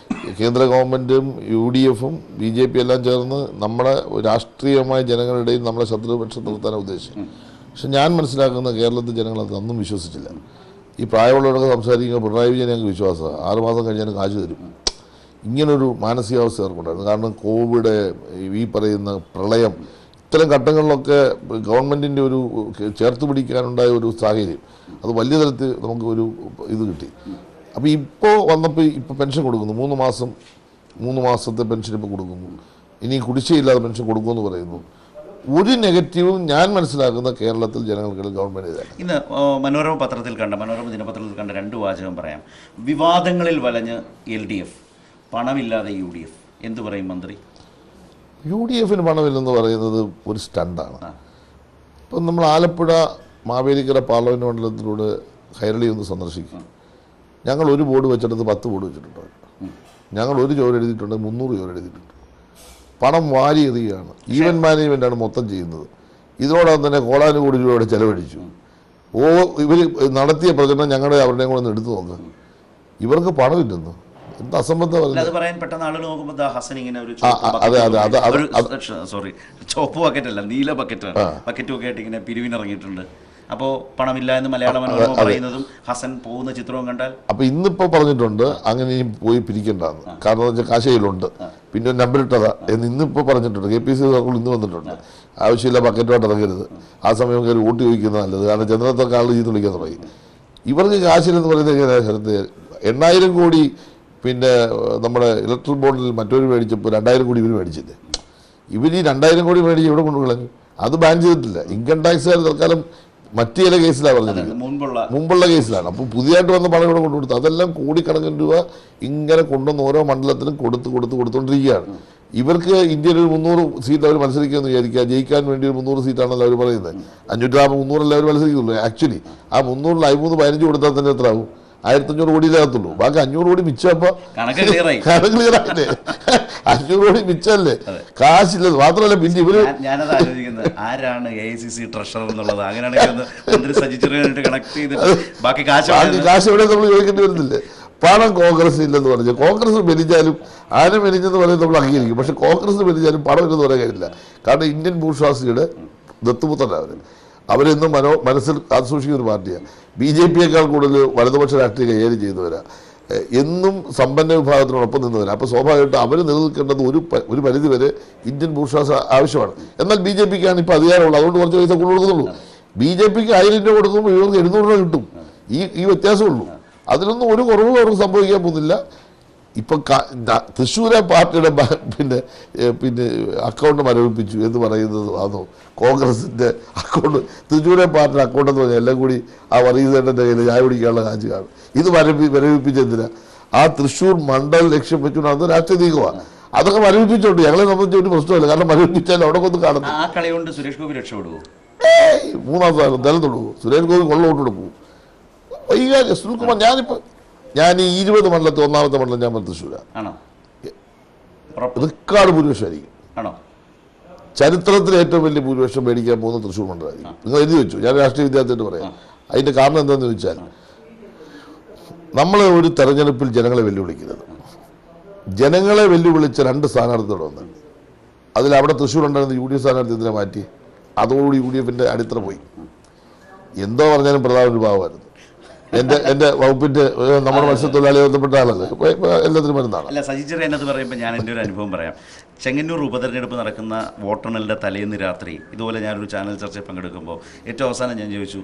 കേന്ദ്ര ഗവൺമെൻറ്റും UDFും BJP എല്ലാം ചേർന്ന് നമ്മളെ രാഷ്ട്രീയമായ ജനങ്ങളുടെ ഇടയിൽ നമ്മളെ ശത്രുപക്ഷം നിർത്താനാണ് ഉദ്ദേശിച്ചത്. പക്ഷെ ഞാൻ മനസ്സിലാക്കുന്ന കേരളത്തിൽ ജനങ്ങളത് അന്നും വിശ്വസിച്ചില്ല. ഈ പ്രായമുള്ളവരൊക്കെ സംസാരിക്കുമ്പോൾ പിണറായി വിജയൻ ഞങ്ങൾക്ക് വിശ്വാസമാണ് 6 മാസം കഴിഞ്ഞാൽ കാശ് തരും. ഇങ്ങനൊരു മാനസികാവസ്ഥ അവർക്കുണ്ടായിരുന്നു. കാരണം കോവിഡ്, ഈ പറയുന്ന പ്രളയം, ഇത്തരം ഘട്ടങ്ങളിലൊക്കെ ഗവൺമെൻറ്റിൻ്റെ ഒരു ചേർത്ത് പിടിക്കാനുണ്ടായ ഒരു സാഹചര്യം, അത് വലിയ തരത്തിൽ നമുക്ക് ഒരു ഇത് കിട്ടി. അപ്പോൾ ഇപ്പോൾ വന്നപ്പോൾ ഇപ്പോൾ പെൻഷൻ കൊടുക്കുന്നു, 3 മാസത്തെ പെൻഷൻ ഇപ്പോൾ കൊടുക്കുന്നു. ഇനി കുടിശ്ശികയില്ലാതെ പെൻഷൻ കൊടുക്കുമെന്ന് പറയുന്നു. ഒരു നെഗറ്റീവും ഞാൻ മനസ്സിലാക്കുന്ന കേരളത്തിൽ ജനങ്ങൾക്ക് ഗവൺമെൻറ് ഇതാണ്. ഇന്ന് മനോരമ ദിനപത്രത്തിൽ കണ്ട 2 വാചകം പറയാം. വിവാദങ്ങളിൽ വലഞ്ഞ് LDF, പണമില്ലാതെ UDF. എന്തു പറയും മന്ത്രി? UDFന് പണമില്ലെന്ന് പറയുന്നത് ഒരു സ്റ്റണ്ടാണ്. ഇപ്പം നമ്മൾ ആലപ്പുഴ മാവേലിക്കര പാർലമെൻറ്റ് മണ്ഡലത്തിലൂടെ കൈരളി ഒന്ന് സന്ദർശിക്കും. ഞങ്ങൾ ഒരു ബോർഡ് വെച്ചിടത്ത് 10 ബോർഡ് വെച്ചിട്ടുണ്ട്. ഞങ്ങൾ ഒരു ചോര എഴുതിയിട്ടുണ്ട്, 300 ചോര എഴുതിയിട്ടുണ്ട്. പണം വാരി എറിയുകയാണ്. ഈവൻറ്റ് മാനേജ്മെൻറ്റാണ് മൊത്തം ചെയ്യുന്നത്. ഇതിനോടൊപ്പം തന്നെ കോടാനുകോടി രൂപയുടെ ചെലവഴിച്ചു. ഇവർ നടത്തിയ പ്രചരണം ഞങ്ങളുടെ അവരുടെയും കൂടെ ഒന്ന് എടുത്തു നോക്കുക. ഇവർക്ക് പണമില്ലെന്ന് എന്ത് അസംബന്ധം. ചോപ്പ് ബക്കറ്റല്ല, നീല ബക്കറ്റാണ്. ബക്കറ്റും ഒക്കെ ആയിട്ട് ഇങ്ങനെ പിരിവിനിറങ്ങിയിട്ടുണ്ട്. അപ്പോൾ പണമില്ല എന്ന് മലയാള മനോരമ പറയുന്നതും ഹസൻ പോകുന്ന ചിത്രവും കണ്ടാൽ, അപ്പോൾ ഇന്നിപ്പോൾ പറഞ്ഞിട്ടുണ്ട് അങ്ങനെ പോയി പിരിക്കേണ്ടതെന്ന്. കാരണം എന്ന് വെച്ചാൽ കാശയിലുണ്ട്, പിന്നെ നമ്പർ ഇട്ടതാ എന്ന് ഇന്നിപ്പോൾ പറഞ്ഞിട്ടുണ്ട്. KPC സർക്കിൾ ഇന്ന് വന്നിട്ടുണ്ട്. ആവശ്യമില്ല ബക്കറ്റുമായിട്ട് ഇറങ്ങരുത്, ആ സമയം കയറി വോട്ട് ചോദിക്കുന്നത് നല്ലത്. കാരണം ചന്ദ്രത്തൊക്കെ ആൾ ചെയ്ത് വിളിക്കാൻ തുടങ്ങി. ഇവർക്ക് കാശില്ലെന്ന് പറയുന്നത് എങ്ങനെയാണ്? 8,000 കോടി പിന്നെ നമ്മുടെ ഇലക്ട്രിക് ബോർഡിൽ മറ്റൊരു മേടിച്ചപ്പോൾ 2,000 കോടി ഇവർ മേടിച്ചില്ലേ. ഇവർ ഈ 2,000 കോടി മേടിച്ച് ഇവിടെ കൊണ്ടുകളഞ്ഞു. അത് ബാൻ ചെയ്തിട്ടില്ല. ഇൻകം ടാക്സുകാർ തൽക്കാലം മറ്റു ചില കേസിലാണ് പറഞ്ഞിരിക്കുന്നത്, മുമ്പുള്ള കേസിലാണ്. അപ്പോൾ പുതിയതായിട്ട് വന്ന പണം ഇവിടെ കൊണ്ടുകൊടുത്തു. അതെല്ലാം കോടിക്കണക്കിന് രൂപ ഇങ്ങനെ കൊണ്ടുവന്ന് ഓരോ മണ്ഡലത്തിലും കൊടുത്തുകൊണ്ടിരിക്കുകയാണ്. ഇവർക്ക് ഇന്ത്യയിൽ ഒരു 300 സീറ്റ് അവർ മത്സരിക്കുമെന്ന് വിചാരിക്കുക. ജയിക്കാൻ വേണ്ടി ഒരു 300 സീറ്റാണല്ലോ അവർ പറയുന്നത്. 500 അവർ മത്സരിക്കുള്ളൂ. ആക്ച്വലി ആ 300-ൽ 15 കൊടുത്താൽ തന്നെ എത്ര ആവും? 1,500 കോടിയിലകത്തുള്ളൂ. ബാക്കി 500 കോടി മിച്ചപ്പോൾ കണക്ക് ക്ലിയർ ആയില്ലേ? 500 കോടി മിച്ചല്ലേ, കാശില്ലത് മാത്രമല്ല. പിന്നെ ഇവര് ഞാനത് ആലോചിക്കുന്നത് ആരാണ് AICC ട്രഷറർ എന്നുള്ളത്. അങ്ങനെയാണെങ്കിൽ മന്ത്രി സജിച്ചറിയാനായിട്ട് കണക്ട് ചെയ്തിട്ട് ബാക്കി കാശ് എവിടെ നമ്മൾ ചോദിക്കേണ്ടി വരുന്നില്ലേ? പണം കോൺഗ്രസ് ഇല്ലെന്ന് പറഞ്ഞു. കോൺഗ്രസ് ഭരിച്ചാലും ആരും ഭരിച്ചെന്ന് പറയുന്നത് നമ്മൾ അംഗീകരിക്കും. പക്ഷെ കോൺഗ്രസ് ഭരിച്ചാലും പണം ഇല്ലെന്ന് പറയാൻ കഴിയില്ല. കാരണം ഇന്ത്യൻ ഭൂഷ്വാസിയുടെ ദത്തുപുത്രനാണ് അവരെന്നും മനസ്സിൽ കാത്തുസൂക്ഷിക്കുന്ന ഒരു പാർട്ടിയാണ്. BJPയേക്കാൾ കൂടുതൽ വലതുപക്ഷ രാഷ്ട്രീയ കൈകാര്യം ചെയ്തവരാ, എന്നും സമ്പന്ന വിഭാഗത്തിനോടൊപ്പം നിന്നവരാ. അപ്പോൾ സ്വാഭാവികമായിട്ട് അവർ നിലനിൽക്കേണ്ടത് ഒരു പരിധി വരെ ഇന്ത്യൻ ഭൂഷ്വാസ ആവശ്യമാണ്. എന്നാൽ BJPക്കാണ് ഇപ്പോൾ അധികാരമുള്ളത്, അതുകൊണ്ട് കുറച്ച് പൈസ കൂടുതൽ കൊടുക്കുന്നുള്ളൂ. BJPക്ക് 1,000 രൂപ കൊടുക്കുമ്പോൾ ഇവർക്ക് 700 രൂപ കിട്ടും. ഈ വ്യത്യാസമുള്ളൂ. അതിനൊന്നും ഒരു കുറവ് അവർക്ക് സംഭവിക്കാൻ പോകുന്നില്ല. ഇപ്പം തൃശ്ശൂരെ പാർട്ടിയുടെ പിന്നെ അക്കൗണ്ട് മരവിപ്പിച്ചു എന്ന് പറയുന്നത് അതോ കോൺഗ്രസിൻ്റെ അക്കൗണ്ട്, തൃശ്ശൂരെ പാർട്ടിയുടെ അക്കൗണ്ട് എന്ന് പറഞ്ഞാൽ എല്ലാം കൂടി ആ വർഗീസേട്ടൻ്റെ കയ്യിൽ ചായ പിടിക്കാനുള്ള കാശ് കാണും. ഇത് മരവിപ്പിച്ചെന്തിനാ? ആ തൃശ്ശൂർ മണ്ഡലം ലക്ഷ്യം വെച്ചുകൊണ്ടാണ് രാഷ്ട്രീയ നീക്കമാണ്. അതൊക്കെ മരവിപ്പിച്ചോണ്ട് ഞങ്ങളെ സംബന്ധിച്ച് ഒരു പ്രശ്നമില്ല. കാരണം മരവിപ്പിച്ചാൽ അവിടെ ഒന്ന് കാണുന്നു. ആ കളി കൊണ്ട് സുരേഷ് ഗോപി രക്ഷപ്പെടുവോ? 3-ാം സ്ഥാനം നിലനിർത്തുള്ളൂ. സുരേഷ് ഗോപി കൊള്ളോട്ടെടുക്കും. വൈകാരിക സുനിൽകുമാർ ഞാൻ ഈ 20 മണ്ഡലത്തിൽ 1-ാമത്തെ മണ്ഡലം ഞാൻ തൃശ്ശൂരാണ്. റെക്കോർഡ് ഭൂരിപക്ഷമായിരിക്കും. ചരിത്രത്തിൽ ഏറ്റവും വലിയ ഭൂരിപക്ഷം മേടിക്കാൻ പോകുന്ന തൃശ്ശൂർ മണ്ഡലമായിരിക്കും. നിങ്ങൾ എഴുതി വെച്ചു. ഞാൻ രാഷ്ട്രീയ വിദ്യാർത്ഥിയായിട്ട് പറയാം. അതിൻ്റെ കാരണം എന്താണെന്ന് ചോദിച്ചാൽ, നമ്മൾ ഒരു തെരഞ്ഞെടുപ്പിൽ ജനങ്ങളെ വെല്ലുവിളിക്കുന്നത്, ജനങ്ങളെ വെല്ലുവിളിച്ച 2 സ്ഥാനാർത്ഥികൾ വന്ന് അതിലവിടെ തൃശ്ശൂർ ഉണ്ടായിരുന്ന UDF സ്ഥാനാർത്ഥി എന്തിനാ മാറ്റി? അതോടുകൂടി UDFൻ്റെ അടിത്തറ പോയി. എന്തോ പറഞ്ഞാലും പ്രധാന ഒരു ഭാവമായിരുന്നു. എൻ്റെ വകുപ്പിൻ്റെ നമ്മുടെ മത്സ്യത്തൊഴിലാളിയെ ബന്ധപ്പെട്ട ആളല്ലേ, എല്ലാത്തിനും വരുന്നതാണ്. അല്ല, സജിച്ചർ എന്നത് പറയുമ്പോൾ ഞാൻ എൻ്റെ ഒരു അനുഭവം പറയാം. ചെങ്ങന്നൂർ ഉപതെരഞ്ഞെടുപ്പ് നടക്കുന്ന വോട്ടെണ്ണലിൻ്റെ തലേന്ന് രാത്രി ഇതുപോലെ ഞാനൊരു ചാനൽ ചർച്ചയിൽ പങ്കെടുക്കുമ്പോൾ ഏറ്റവും അവസാനം ഞാൻ ചോദിച്ചു,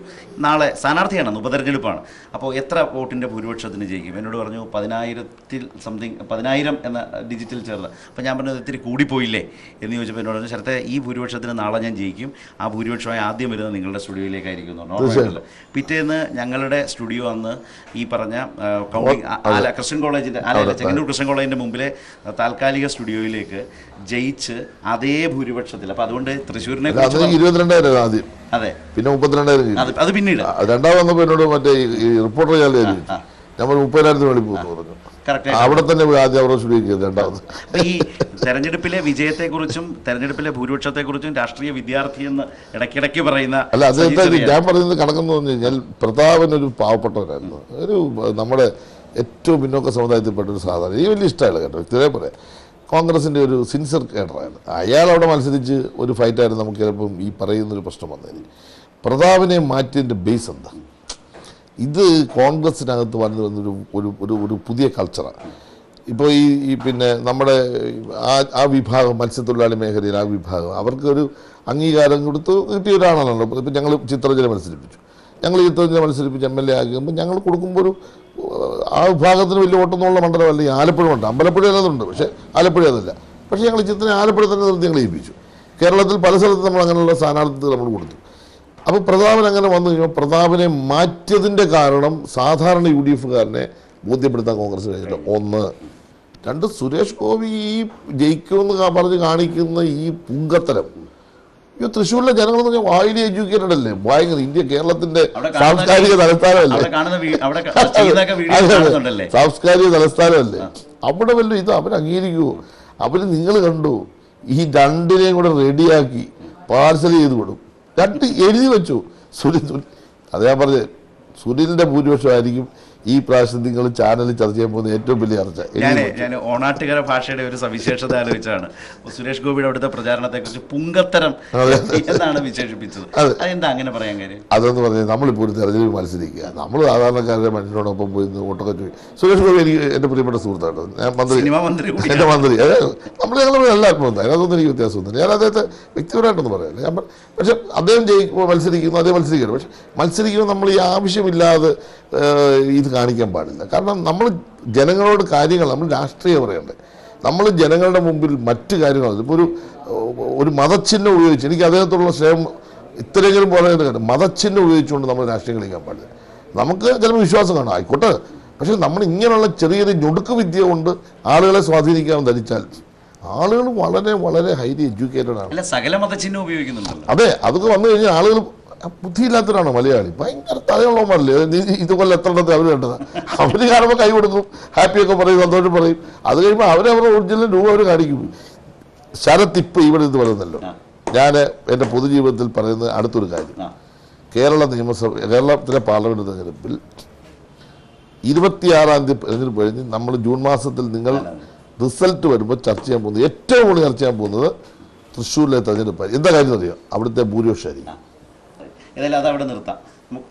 നാളെ സ്ഥാനാർത്ഥിയാണ്, ഉപതെരഞ്ഞെടുപ്പാണ്, അപ്പോൾ എത്ര വോട്ടിൻ്റെ ഭൂരിപക്ഷത്തിന് ജയിക്കും? എന്നോട് പറഞ്ഞു 10,000 എന്ന ഡിജിറ്റിൽ ചേർന്ന്. അപ്പോൾ ഞാൻ പറഞ്ഞത് ഇത്തിരി കൂടിപ്പോയില്ലേ എന്ന് ചോദിച്ചപ്പോൾ എന്നോട് പറഞ്ഞു, ശരത്തെ ഈ ഭൂരിപക്ഷത്തിന് നാളെ ഞാൻ ജയിക്കും, ആ ഭൂരിപക്ഷമായി ആദ്യം വരുന്നത് നിങ്ങളുടെ സ്റ്റുഡിയോയിലേക്കായിരിക്കും എന്ന് പറഞ്ഞു. പിറ്റേന്ന് ഞങ്ങളുടെ സ്റ്റുഡിയോ അന്ന് ഈ പറഞ്ഞ കൗണ്ടിങ് ക്രിസ്ത്യൻ കോളേജിൻ്റെ ചെങ്ങന്നൂർ ക്രിസ്ത്യൻ കോളേജിൻ്റെ മുമ്പിലെ താൽക്കാലിക സ്റ്റുഡിയോയിലേക്ക് ജയിച്ച് അതേ ഭൂരിപക്ഷത്തിൽ. അപ്പോൾ അതുകൊണ്ട് തൃശ്ശൂരിനെ 22,000 ആദ്യം, അതെ, പിന്നെ 32,000. അത് പിന്നീട് രണ്ടാമത് വന്നപ്പോൾ എന്നോട് മറ്റേ ഈ റിപ്പോർട്ടർ നമ്മൾ 30,000 വേണ്ടി പോകുന്നു പറഞ്ഞു. അവിടെ തന്നെ ആദ്യം അവരുടെ സ്റ്റുഡിയോ. രണ്ടാമത് ഈ തെരഞ്ഞെടുപ്പിലെ വിജയത്തെക്കുറിച്ചും തെരഞ്ഞെടുപ്പിലെ ഭൂരിപക്ഷത്തെക്കുറിച്ചും രാഷ്ട്രീയ വിദ്യാർത്ഥി എന്ന് ഇടയ്ക്കിടയ്ക്ക് പറയുന്ന അല്ല, അദ്ദേഹത്തെ ഞാൻ പറയുന്നത് കണക്കെന്ന് പറഞ്ഞു കഴിഞ്ഞാൽ പ്രതാപൻ ഒരു പാവപ്പെട്ടവരായിരുന്നു, ഒരു നമ്മുടെ ഏറ്റവും പിന്നോക്ക സമുദായത്തിൽപ്പെട്ട ഒരു സാധാരണ, ഈ വലിയ ഇഷ്ടമാണ് കേട്ടോ, ഇതേപോലെ കോൺഗ്രസിൻ്റെ ഒരു സിൻസിയർ കേഡറാണ് അയാൾ. അവിടെ മത്സരിച്ച് ഒരു ഫൈറ്റായിരുന്നു. നമുക്ക് ചിലപ്പം ഈ പറയുന്നൊരു പ്രശ്നം വന്നതിന് പ്രതാപനെ മാറ്റിയതിൻ്റെ ബേസ് എന്താ? ഇത് കോൺഗ്രസിനകത്ത് വന്നു വന്നൊരു ഒരു ഒരു പുതിയ കൾച്ചറാണ്. ഇപ്പോൾ ഈ പിന്നെ നമ്മുടെ ആ വിഭാഗം, മത്സ്യത്തൊഴിലാളി മേഖലയിൽ ആ വിഭാഗം, അവർക്കൊരു അംഗീകാരം കൊടുത്ത് കിട്ടിയ ഒരാളാണല്ലോ. ഇപ്പം ഞങ്ങൾ ചിത്രരചന മത്സരിപ്പിച്ചു, മത്സരിപ്പിച്ച് MLA ആകുമ്പോൾ ഞങ്ങൾ കൊടുക്കുമ്പോൾ ഒരു ആ വിഭാഗത്തിന് വലിയ വോട്ടൊന്നുമുള്ള മണ്ഡലമല്ല. ഈ ആലപ്പുഴ ഉണ്ട്, അമ്പലപ്പുഴ അതുണ്ട്, പക്ഷേ ആലപ്പുഴ അതല്ല. പക്ഷേ ഞങ്ങൾ ചിത്രനെ ആലപ്പുഴ തന്നെ നിർത്തി ഞങ്ങൾ ഏൽപ്പിച്ചു. കേരളത്തിൽ പല സ്ഥലത്തും നമ്മൾ അങ്ങനെയുള്ള സ്ഥാനാർത്ഥിത്വം നമ്മൾ കൊടുത്തു. അപ്പോൾ പ്രതാപൻ അങ്ങനെ വന്നു കഴിഞ്ഞാൽ പ്രതാപനെ മാറ്റിയതിൻ്റെ കാരണം സാധാരണ UDFകാരനെ ബോധ്യപ്പെടുത്താൻ കോൺഗ്രസ് കഴിഞ്ഞില്ല. 1. 2, സുരേഷ് ഗോപി ഈ ജയിക്കുമെന്ന് പറഞ്ഞ് കാണിക്കുന്ന ഈ പുങ്കത്തരം, ഈ തൃശ്ശൂരിലെ ജനങ്ങളെന്ന് പറഞ്ഞാൽ ഹൈലി എഡ്യൂക്കേറ്റഡ് അല്ലേ, ഭയങ്കര കേരളത്തിന്റെ സാംസ്കാരിക തലസ്ഥാനമല്ലേ, സാംസ്കാരിക തലസ്ഥാനമല്ലേ, അവിടെ വല്ല ഇത് അവർ അംഗീകരിക്കുമോ? അവർ നിങ്ങൾ കണ്ടു ഈ രണ്ടിനെയും കൂടെ റെഡിയാക്കി പാർസൽ ചെയ്ത് കൊടുക്കും. 2 എഴുതി വെച്ചു. അത് ഞാൻ പറഞ്ഞത് സുനിലിന്റെ ഭൂരിപക്ഷമായിരിക്കും ഈ പ്രാവശ്യം നിങ്ങൾ ചാനലിൽ ചർച്ച ചെയ്യാൻ പോകുന്ന ഏറ്റവും വലിയ ചർച്ച. ഞാൻ ഓണാട്ടുകര ഭാഷയുടെ ഒരു സവിശേഷത ആലോചിച്ചാണ് സുരേഷ് ഗോപിയുടെ അവിടുത്തെ പ്രചാരണത്തെക്കുറിച്ച് പുങ്കത്തരം എന്നാണ് വിശേഷിപ്പിച്ചത്. അതെന്താ അങ്ങനെ പറയാൻ കാര്യം? അതെന്ന് പറഞ്ഞാൽ നമ്മളിപ്പോൾ ഒരു തെരഞ്ഞെടുപ്പ് മത്സരിക്കുക, നമ്മൾ സാധാരണക്കാരുടെ മനുഷ്യനോടൊപ്പം പോയി വോട്ടൊക്കെ ചോദിക്കും. സുരേഷ് ഗോപി എനിക്ക് എൻ്റെ പ്രിയപ്പെട്ട സുഹൃത്താണ്, ഞാൻ എൻ്റെ മന്ത്രി, ഞങ്ങൾ എല്ലാവർക്കും വന്നത്, അതിനകത്തൊന്നും എനിക്ക് വ്യത്യാസമൊന്നുമില്ല. ഞാൻ അദ്ദേഹത്തെ വ്യക്തിപരമായിട്ടൊന്നും പറയാനില്ല. ഞാൻ പക്ഷെ അദ്ദേഹം മത്സരിക്കുന്നു, അതേ മത്സരിക്കണം. പക്ഷെ മത്സരിക്കുമ്പോൾ നമ്മൾ ഈ ആവശ്യമില്ലാതെ ഇത് കാണിക്കാൻ പാടില്ല. കാരണം നമ്മൾ ജനങ്ങളോട് കാര്യങ്ങൾ, നമ്മൾ രാഷ്ട്രീയം പറയണ്ടേ, നമ്മൾ ജനങ്ങളുടെ മുമ്പിൽ മറ്റു കാര്യങ്ങൾ. ഇപ്പോൾ ഒരു മതചിഹ്നം ഉപയോഗിച്ച്, എനിക്ക് അദ്ദേഹത്തോടുള്ള സ്നേഹം ഇത്രയെങ്കിലും പറയുന്നത് കേട്ടോ, മതചിഹ്നം ഉപയോഗിച്ചുകൊണ്ട് നമ്മൾ രാഷ്ട്രീയം കളിക്കാൻ പാടില്ല. നമുക്ക് ചിലപ്പോൾ വിശ്വാസം കാണും, ആയിക്കോട്ടെ, പക്ഷെ നമ്മൾ ഇങ്ങനെയുള്ള ചെറിയ ഞൊടുക്ക് വിദ്യ കൊണ്ട് ആളുകളെ സ്വാധീനിക്കാമെന്ന് ധരിച്ചാൽ ആളുകൾ വളരെ വളരെ ഹൈലി എഡ്യൂക്കേറ്റഡ് ആണ്. സകല മതചിഹ്നം ഉപയോഗിക്കുന്നുണ്ട്. അതെ, അതൊക്കെ വന്നു കഴിഞ്ഞാൽ ആളുകൾ ബുദ്ധിയില്ലാത്തവരാണ് മലയാളി, ഭയങ്കര തലയുള്ളവന്മാരല്ലേ. ഇതുപോലെ എത്ര എണ്ണത്തെ അവർ കണ്ടത്, അവർ കാണുമ്പോൾ കൈ കൊടുക്കും, ഹാപ്പിയൊക്കെ പറയും, സന്തോഷം പറയും. അത് കഴിയുമ്പോൾ അവരവരുടെ ഒറിജിനൽ രൂപ അവർ കാണിക്കും. ശരത് ഇപ്പം ഇവിടെ ഇത് പറയുന്നല്ലോ, ഞാൻ എൻ്റെ പൊതുജീവിതത്തിൽ പറയുന്നത് അടുത്തൊരു കാര്യം. കേരളത്തിലെ പാർലമെൻറ്റ് തെരഞ്ഞെടുപ്പിൽ 26-ാം തീയതി തെരഞ്ഞെടുപ്പ് കഴിഞ്ഞ് നമ്മൾ ജൂൺ മാസത്തിൽ നിങ്ങൾ റിസൾട്ട് വരുമ്പോൾ ചർച്ച ചെയ്യാൻ പോകുന്നത്, ഏറ്റവും കൂടുതൽ ചർച്ച ചെയ്യാൻ പോകുന്നത് തൃശ്ശൂരിലെ തെരഞ്ഞെടുപ്പായി. എന്താ കാര്യം അറിയാം? അവിടുത്തെ ഭൂരിപക്ഷമായിരിക്കും. ഏതായാലും അത് അവിടെ നിർത്താം.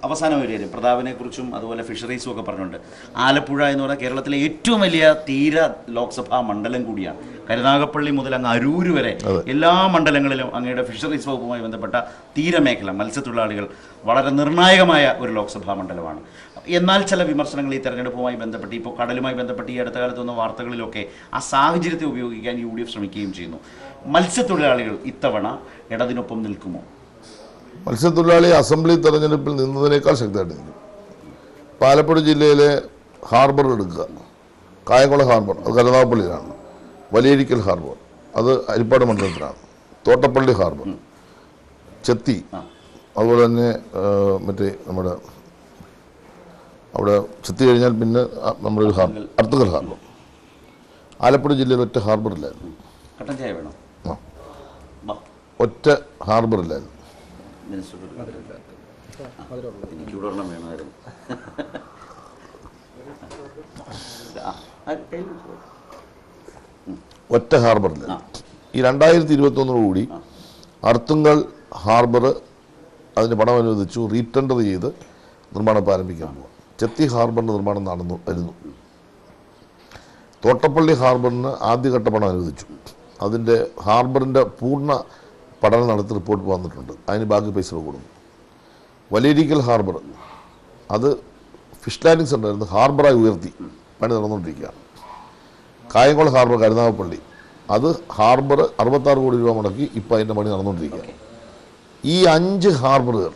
അവസാനം ഒരു കാര്യം, പ്രതാപനെ കുറിച്ചും അതുപോലെ ഫിഷറീസും ഒക്കെ പറഞ്ഞുകൊണ്ട്, ആലപ്പുഴ എന്ന് പറഞ്ഞാൽ കേരളത്തിലെ ഏറ്റവും വലിയ തീര ലോക്സഭാ മണ്ഡലം കൂടിയാണ്. കരുനാഗപ്പള്ളി മുതൽ അങ്ങ് അരൂര് വരെ എല്ലാ മണ്ഡലങ്ങളിലും അങ്ങയുടെ ഫിഷറീസ് വകുപ്പുമായി ബന്ധപ്പെട്ട തീരമേഖല, മത്സ്യത്തൊഴിലാളികൾ വളരെ നിർണായകമായ ഒരു ലോക്സഭാ മണ്ഡലമാണ്. എന്നാൽ ചില വിമർശനങ്ങൾ ഈ തെരഞ്ഞെടുപ്പുമായി ബന്ധപ്പെട്ട്, ഇപ്പോൾ കടലുമായി ബന്ധപ്പെട്ട് ഈ അടുത്ത കാലത്ത് വന്ന വാർത്തകളിലൊക്കെ ആ സാഹചര്യത്തെ ഉപയോഗിക്കാൻ UDF ശ്രമിക്കുകയും ചെയ്യുന്നു. മത്സ്യത്തൊഴിലാളികൾ ഇത്തവണ ഇടതിനൊപ്പം നിൽക്കുമോ? മത്സ്യത്തൊഴിലാളി അസംബ്ലി തെരഞ്ഞെടുപ്പിൽ നിന്നതിനേക്കാൾ ശക്തമായിട്ട് നിൽക്കും. ആലപ്പുഴ ജില്ലയിലെ ഹാർബർ എടുക്കുക, കായംകുളം ഹാർബർ, അത് കരുനാഗപ്പള്ളിയിലാണ്. വലിയരിക്കൽ ഹാർബർ, അത് അരിപ്പാട് മണ്ഡലത്തിലാണ്. തോട്ടപ്പള്ളി ഹാർബർ, ചെത്തി, അതുപോലെ തന്നെ മറ്റേ നമ്മുടെ അവിടെ ചെത്തി കഴിഞ്ഞാൽ പിന്നെ നമ്മുടെ ഒരു ഹാർബർ, അർത്തുങ്കൽ ഹാർബർ. ആലപ്പുഴ ജില്ലയിൽ ഒറ്റ ഹാർബറില്ലായിരുന്നു, ഒറ്റ ഹാർബറില്ലായിരുന്നു. ഒറ്റ ഹാർബറില്ല. ഈ 2021 അർത്തുങ്കൽ ഹാർബർ അതിന് പണം അനുവദിച്ചു, റീടെൻഡർ ചെയ്ത് നിർമ്മാണം ആരംഭിക്കാൻ പോകും. ചെത്തി ഹാർബറിൻ്റെ നിർമ്മാണം വരുന്നു. തോട്ടപ്പള്ളി ഹാർബറിന് ആദ്യഘട്ട പണം അനുവദിച്ചു, അതിൻ്റെ ഹാർബറിൻ്റെ പൂർണ്ണ പഠനം നടത്തി റിപ്പോർട്ട് വന്നിട്ടുണ്ട്. അതിന് ബാക്കി പൈസ കൊടുക്കും. വലേരിക്കൽ ഹാർബർ അത് ഫിഷ് ലാൻഡിംഗ് സെൻ്റർ ആയിരുന്നു, ഹാർബറായി ഉയർത്തി പണി നടന്നുകൊണ്ടിരിക്കുകയാണ്. കായംകുളം ഹാർബർ കരുനാഗപ്പള്ളി അത് ഹാർബർ 66 കോടി രൂപ മുടക്കി ഇപ്പോൾ അതിൻ്റെ പണി നടന്നുകൊണ്ടിരിക്കുകയാണ്. ഈ 5 ഹാർബറുകൾ